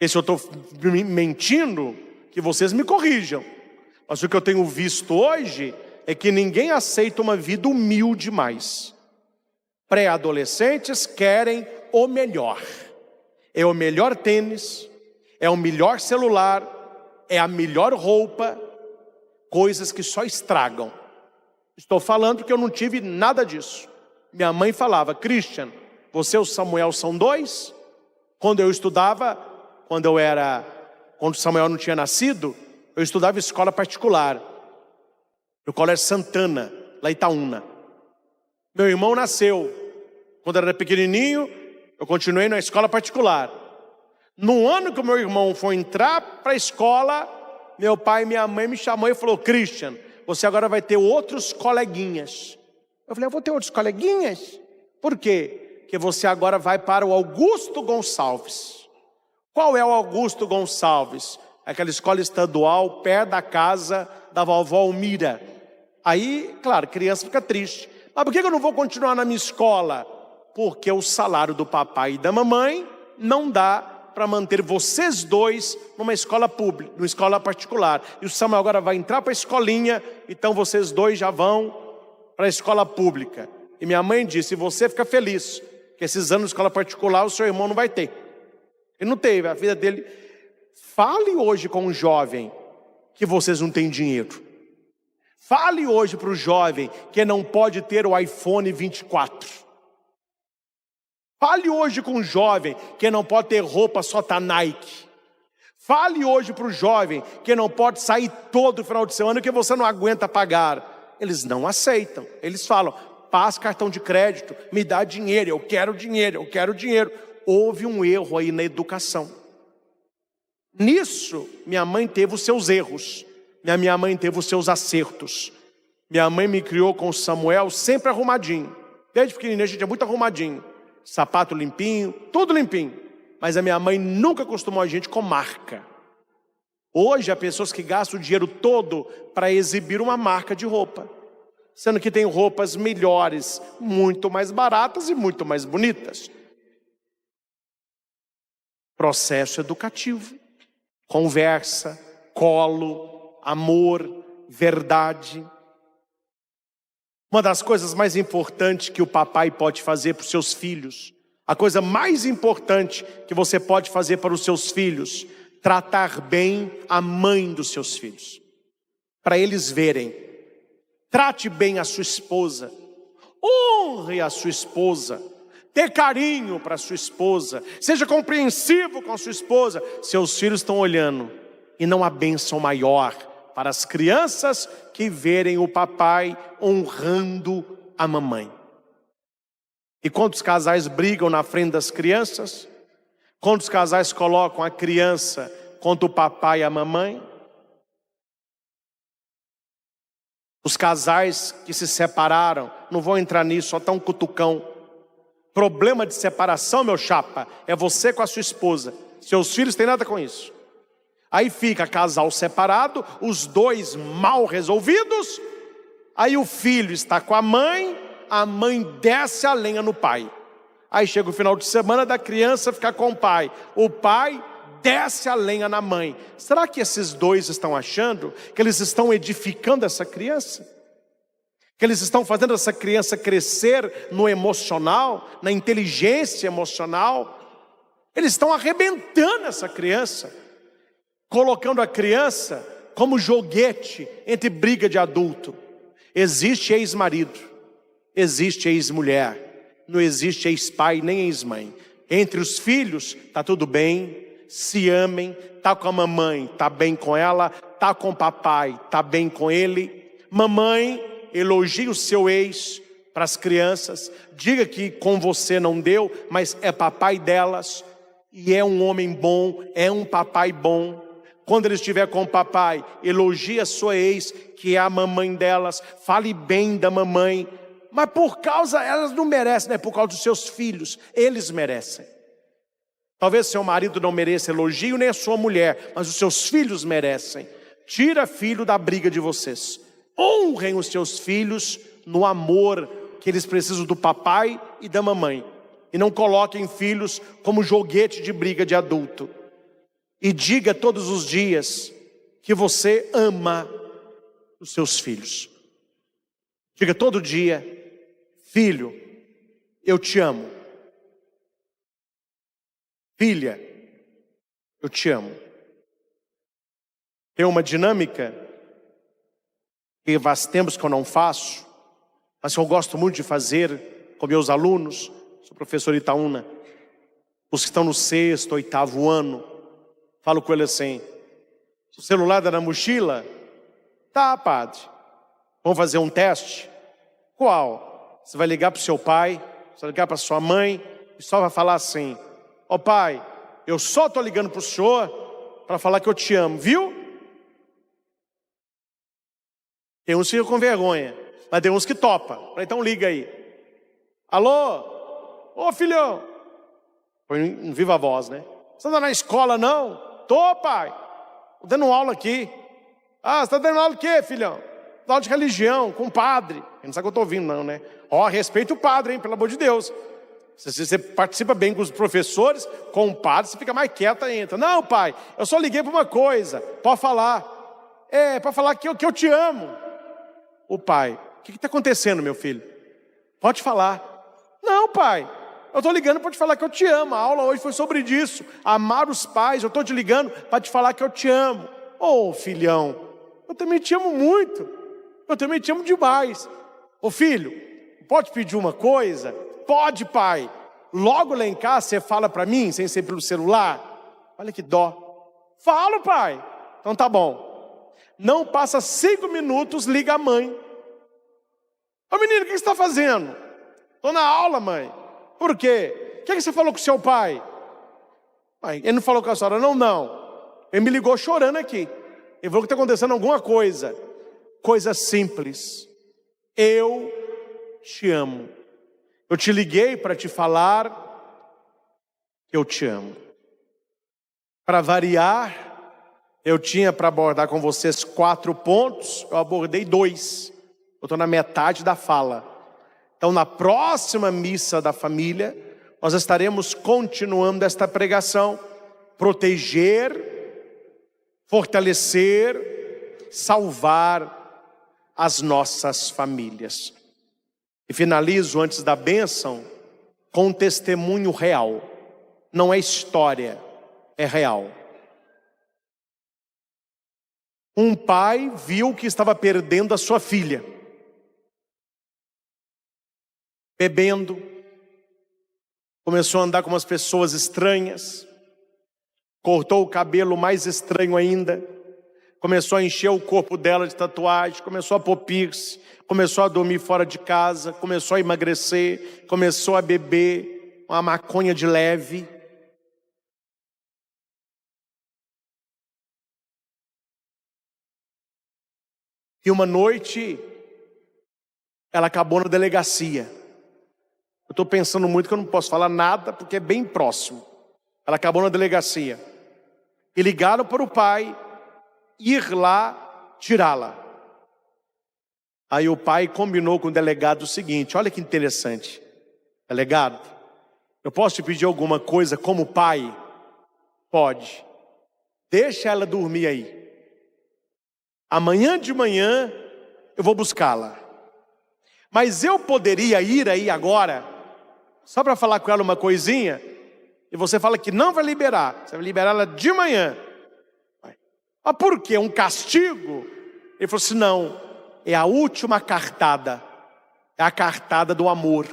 E se eu estou mentindo, que vocês me corrijam. Mas o que eu tenho visto hoje é que ninguém aceita uma vida humilde mais. Pré-adolescentes querem o melhor. É o melhor tênis, é o melhor celular, é a melhor roupa, coisas que só estragam. Estou falando que eu não tive nada disso. Minha mãe falava, Christian, você e o Samuel são dois? Quando eu estudava, quando o Samuel não tinha nascido, eu estudava escola particular, no Colégio Santana, lá em Itaúna. Meu irmão nasceu, quando era pequenininho, eu continuei na escola particular. No ano que o meu irmão foi entrar para a escola, meu pai e minha mãe me chamou e falou, Christian, você agora vai ter outros coleguinhas. Eu falei, eu vou ter outros coleguinhas? Por quê? Porque você agora vai para o Augusto Gonçalves. Qual é o Augusto Gonçalves? Aquela escola estadual perto da casa da vovó Almira. Aí, claro, criança fica triste. Mas por que eu não vou continuar na minha escola? Porque o salário do papai e da mamãe não dá para manter vocês dois numa escola pública, numa escola particular. E o Samuel agora vai entrar para a escolinha, então vocês dois já vão para a escola pública. E minha mãe disse, você fica feliz, que esses anos de escola particular o seu irmão não vai ter. Ele não teve, a vida dele. Fale hoje com um jovem que vocês não têm dinheiro. Fale hoje para o jovem que não pode ter o iPhone 24. Fale hoje com um jovem que não pode ter roupa só tá Nike. Fale hoje para o jovem que não pode sair todo final de semana que você não aguenta pagar. Eles não aceitam. Eles falam, passa cartão de crédito, me dá dinheiro, eu quero dinheiro, eu quero dinheiro. Houve um erro aí na educação. Nisso, minha mãe teve os seus erros. Minha mãe teve os seus acertos. Minha mãe me criou com o Samuel sempre arrumadinho. Desde pequenininho a gente é muito arrumadinho. Sapato limpinho, tudo limpinho. Mas a minha mãe nunca acostumou a gente com marca. Hoje há pessoas que gastam o dinheiro todo para exibir uma marca de roupa. Sendo que tem roupas melhores, muito mais baratas e muito mais bonitas. Processo educativo. Conversa, colo, amor, verdade. Uma das coisas mais importantes que o papai pode fazer para os seus filhos, a coisa mais importante que você pode fazer para os seus filhos, tratar bem a mãe dos seus filhos. Para eles verem. Trate bem a sua esposa. Honre a sua esposa. Dê carinho para a sua esposa. Seja compreensivo com a sua esposa. Seus filhos estão olhando. E não há bênção maior para as crianças que verem o papai honrando a mamãe. E quando os casais brigam na frente das crianças, Quando os casais colocam a criança contra o papai e a mamãe, os casais que se separaram, não vou entrar nisso, só tá um cutucão. Problema de separação, meu chapa, é você com a sua esposa. Seus filhos têm nada com isso. Aí fica casal separado, os dois mal resolvidos. Aí o filho está com a mãe desce a lenha no pai. Aí chega o final de semana da criança ficar com o pai desce a lenha na mãe. Será que esses dois estão achando que eles estão edificando essa criança? Que eles estão fazendo essa criança crescer no emocional, na inteligência emocional? Eles estão arrebentando essa criança, colocando a criança como joguete entre briga de adulto. Existe ex-marido, existe ex-mulher, não existe ex-pai nem ex-mãe. Entre os filhos está tudo bem, se amem, está com a mamãe, está bem com ela, está com o papai, está bem com ele. Mamãe, elogie o seu ex para as crianças, diga que com você não deu, mas é papai delas, e é um homem bom, é um papai bom. Quando ele estiver com o papai, elogie a sua ex, que é a mamãe delas, fale bem da mamãe, mas por causa, elas não merecem, não é por causa dos seus filhos, eles merecem. Talvez seu marido não mereça elogio, nem a sua mulher, mas os seus filhos merecem. Tira filho da briga de vocês. Honrem os seus filhos no amor que eles precisam do papai e da mamãe. E não coloquem filhos como joguete de briga de adulto. E diga todos os dias que você ama os seus filhos. Diga todo dia: filho, eu te amo. Filha, eu te amo. Tem uma dinâmica que faz tempos que eu não faço, mas que eu gosto muito de fazer com meus alunos. Sou professor Itaúna. Os que estão no 6º, 8º ano, falo com ele assim: o celular está na mochila? Tá, padre. Vamos fazer um teste? Qual? Você vai ligar para o seu pai, você vai ligar para sua mãe, e só vai falar assim: ó pai, eu só estou ligando para o senhor para falar que eu te amo, viu? Tem uns que ficam com vergonha, mas tem uns que topa. Então liga aí. Alô? Ô filhão. Põe em viva voz, né? Você não está na escola não? Tô, pai. Estou dando aula aqui. Ah, você está dando aula o quê, filhão? Aula de religião, com o padre. Ele não sabe que eu estou ouvindo não, né? Ó, respeita o padre, hein, pelo amor de Deus. Se você participa bem com os professores, com o padre, você fica mais quieto e entra. Não, pai, eu só liguei para uma coisa. Pode falar. É, para falar que eu te amo. O pai: o que está acontecendo, meu filho? Pode falar. Não, pai, eu estou ligando para te falar que eu te amo. A aula hoje foi sobre isso. Amar os pais. Eu estou te ligando para te falar que eu te amo. Ô, filhão, eu também te amo muito. Eu também te amo demais. Ô, filho, pode pedir uma coisa? Pode, pai. Logo lá em casa você fala para mim, sem ser pelo celular? Olha que dó. Falo, pai. Então tá bom. Não passa 5 minutos, liga a mãe. Ô menino, o que você está fazendo? Estou na aula, mãe. Por quê? O que você falou com o seu pai? Pai, ele não falou com a senhora, não. Ele me ligou chorando aqui. Ele falou que está acontecendo alguma coisa. Coisa simples. Eu te amo. Eu te liguei para te falar que eu te amo. Para variar, eu tinha para abordar com vocês 4 pontos, eu abordei 2. Eu estou na metade da fala. Então, na próxima missa da família, nós estaremos continuando esta pregação. Proteger, fortalecer, salvar as nossas famílias. E finalizo antes da bênção com um testemunho real. Não é história, é real. Um pai viu que estava perdendo a sua filha. Bebendo, começou a andar com umas pessoas estranhas, cortou o cabelo mais estranho ainda, começou a encher o corpo dela de tatuagem, começou a pôr piercing, começou a dormir fora de casa, começou a emagrecer, começou a beber uma maconha de leve. E uma noite, ela acabou na delegacia. Eu estou pensando muito que eu não posso falar nada, porque é bem próximo. Ela acabou na delegacia. E ligaram para o pai ir lá tirá-la. Aí o pai combinou com o delegado o seguinte: olha que interessante. Delegado, eu posso te pedir alguma coisa como pai? Pode. Deixa ela dormir aí. Amanhã de manhã eu vou buscá-la. Mas eu poderia ir aí agora, só para falar com ela uma coisinha, e você fala que não vai liberar, você vai liberar ela de manhã. Mas por quê? Um castigo? Ele falou assim: não, é a última cartada, é a cartada do amor.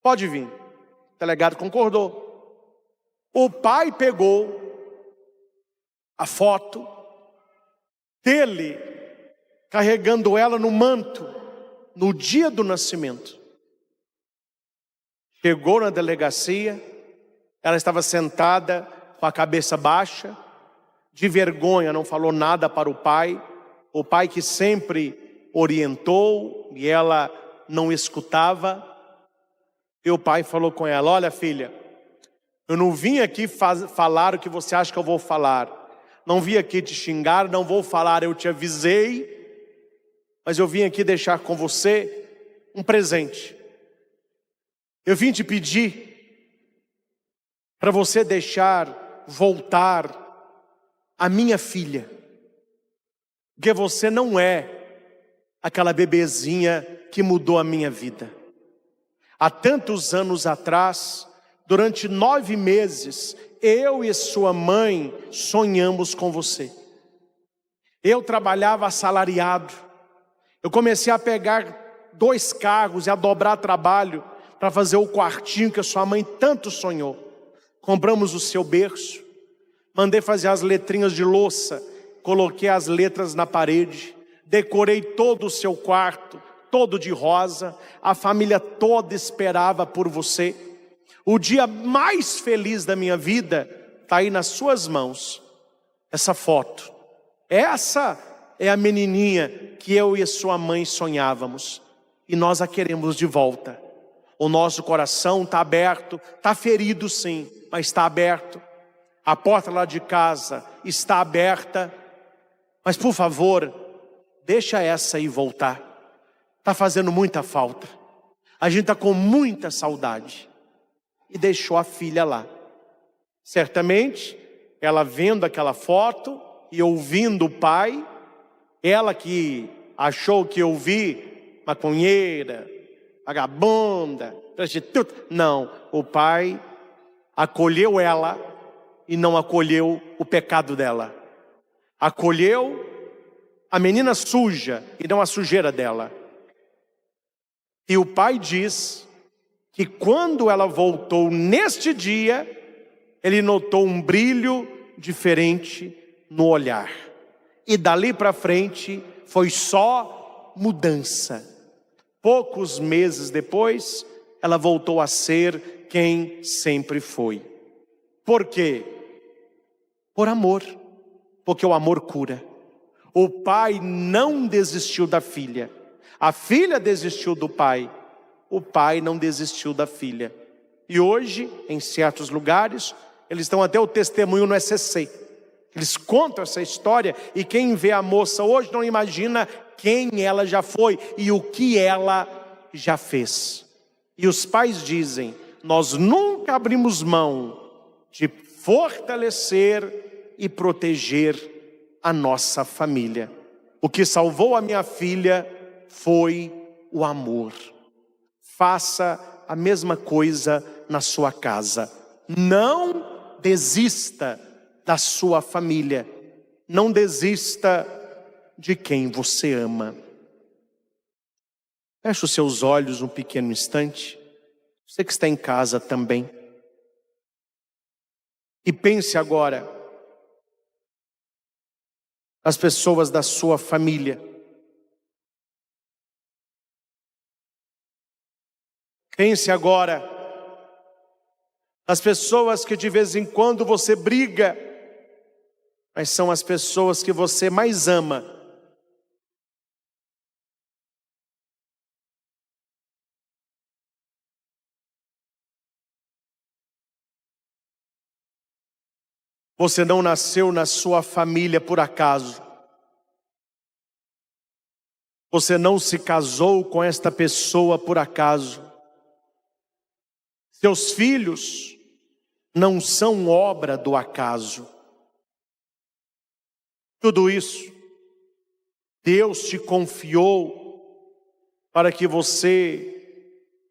Pode vir. O delegado concordou. O pai pegou a foto dele carregando ela no manto no dia do nascimento. Chegou na delegacia, ela estava sentada com a cabeça baixa, de vergonha não falou nada para o pai que sempre orientou e ela não escutava. E o pai falou com ela: olha, filha, eu não vim aqui falar o que você acha que eu vou falar. Não vim aqui te xingar, não vou falar, eu te avisei. Mas eu vim aqui deixar com você um presente. Eu vim te pedir para você deixar voltar a minha filha. Porque você não é aquela bebezinha que mudou a minha vida. Há tantos anos atrás, durante 9 meses, eu e sua mãe sonhamos com você. Eu trabalhava assalariado. Eu comecei a pegar 2 carros e a dobrar trabalho para fazer o quartinho que a sua mãe tanto sonhou. Compramos o seu berço, mandei fazer as letrinhas de louça, coloquei as letras na parede, decorei todo o seu quarto, todo de rosa, a família toda esperava por você. O dia mais feliz da minha vida está aí nas suas mãos, essa foto. Essa é a menininha que eu e a sua mãe sonhávamos, e nós a queremos de volta. O nosso coração está aberto, está ferido sim, mas está aberto. A porta lá de casa está aberta, mas por favor, deixa essa aí voltar. Está fazendo muita falta. A gente está com muita saudade. E deixou a filha lá. Certamente, ela vendo aquela foto e ouvindo o pai, ela que achou que eu vi maconheira, vagabunda, prostituta. Não, o pai acolheu ela e não acolheu o pecado dela. Acolheu a menina suja e não a sujeira dela. E o pai diz que quando ela voltou neste dia, ele notou um brilho diferente no olhar. E dali para frente foi só mudança. Poucos meses depois, ela voltou a ser quem sempre foi. Por quê? Por amor. Porque o amor cura. O pai não desistiu da filha. A filha desistiu do pai. O pai não desistiu da filha. E hoje, em certos lugares, eles dão até o testemunho no SCC. Eles contam essa história e quem vê a moça hoje não imagina quem ela já foi e o que ela já fez. E os pais dizem: nós nunca abrimos mão de fortalecer e proteger a nossa família. O que salvou a minha filha foi o amor. Faça a mesma coisa na sua casa. Não desista da sua família. Não desista de quem você ama. Feche os seus olhos um pequeno instante. Você que está em casa também. E pense agora nas pessoas da sua família. Pense agora nas pessoas que de vez em quando você briga, mas são as pessoas que você mais ama Você não nasceu na sua família por acaso. Você não se casou com esta pessoa por acaso. Seus filhos não são obra do acaso. Tudo isso Deus te confiou para que você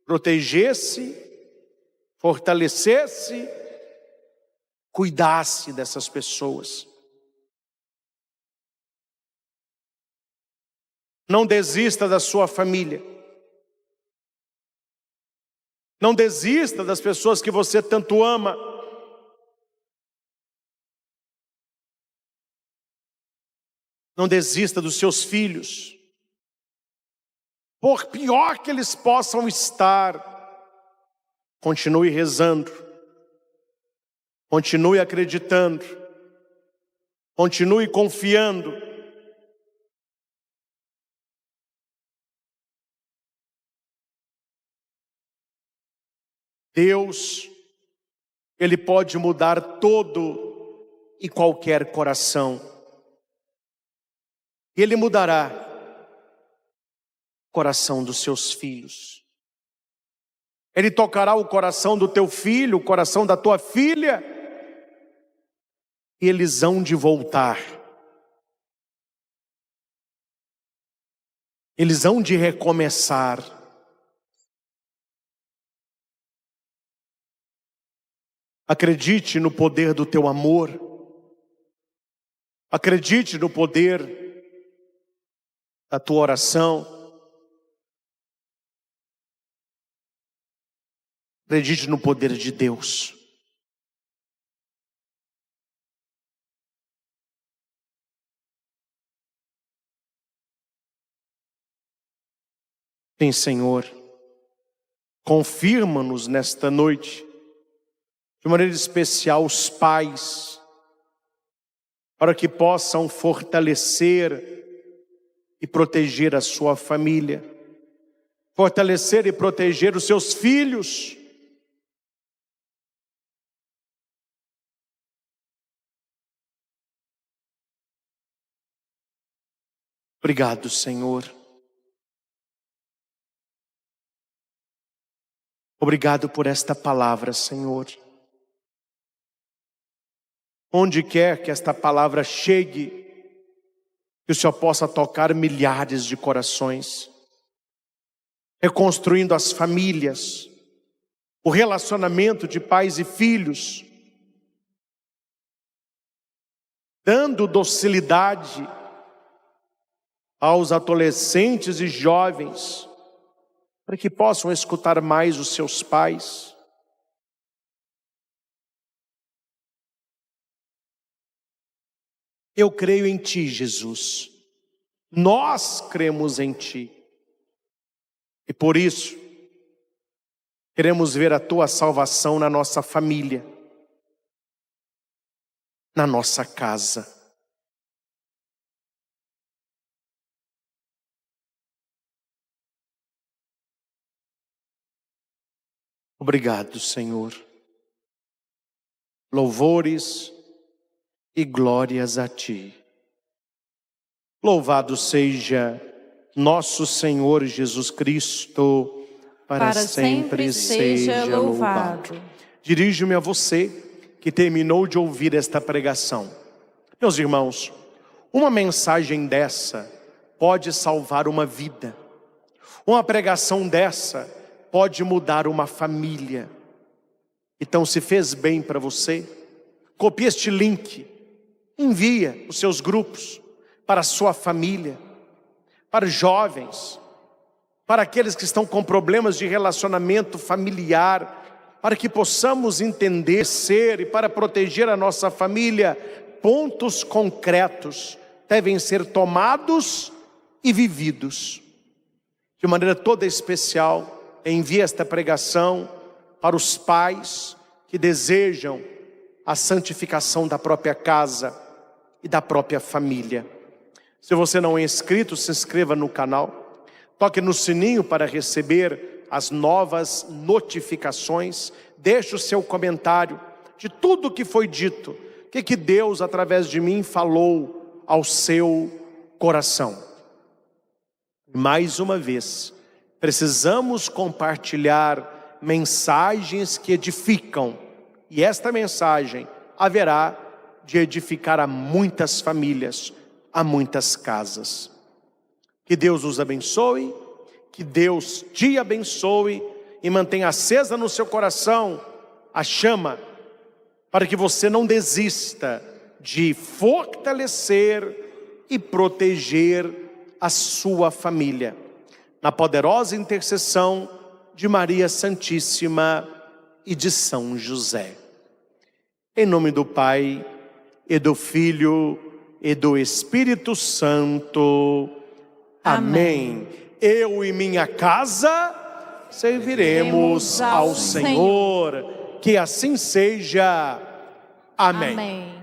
protegesse, fortalecesse, cuidasse dessas pessoas. Não desista da sua família. Não desista das pessoas que você tanto ama. Não desista dos seus filhos. Por pior que eles possam estar, continue rezando. Continue acreditando. Continue confiando. Deus, Ele pode mudar todo e qualquer coração. Ele mudará o coração dos seus filhos. Ele tocará o coração do teu filho, o coração da tua filha. E eles hão de voltar. Eles hão de recomeçar. Acredite no poder do teu amor. Acredite no poder da tua oração. Acredite no poder de Deus. Sim, Senhor, confirma-nos nesta noite, de maneira especial os pais, para que possam fortalecer e proteger a sua família, fortalecer e proteger os seus filhos. Obrigado, Senhor. Obrigado por esta palavra, Senhor. Onde quer que esta palavra chegue, que o Senhor possa tocar milhares de corações, reconstruindo as famílias, o relacionamento de pais e filhos, dando docilidade aos adolescentes e jovens, para que possam escutar mais os seus pais. Eu creio em Ti, Jesus. Nós cremos em Ti. E por isso, queremos ver a Tua salvação na nossa família, na nossa casa. Obrigado, Senhor. Louvores e glórias a Ti. Louvado seja nosso Senhor Jesus Cristo, para sempre seja louvado. Dirijo-me a você que terminou de ouvir esta pregação. Meus irmãos, uma mensagem dessa pode salvar uma vida. Uma pregação dessa pode mudar uma família. Então, se fez bem para você, copie este link, envia os seus grupos para a sua família, para os jovens, para aqueles que estão com problemas de relacionamento familiar, para que possamos entender, ser e para proteger a nossa família. Pontos concretos devem ser tomados e vividos. De maneira toda especial, envie esta pregação para os pais que desejam a santificação da própria casa e da própria família. Se você não é inscrito, se inscreva no canal, toque no sininho para receber as novas notificações, deixe o seu comentário de tudo o que foi dito, que Deus, através de mim, falou ao seu coração? Mais uma vez, precisamos compartilhar mensagens que edificam. E esta mensagem haverá de edificar a muitas famílias, a muitas casas. Que Deus nos abençoe, que Deus te abençoe e mantenha acesa no seu coração a chama, para que você não desista de fortalecer e proteger a sua família. Na poderosa intercessão de Maria Santíssima e de São José. Em nome do Pai, e do Filho, e do Espírito Santo. Amém. Eu e minha casa serviremos ao Senhor. Que assim seja. Amém.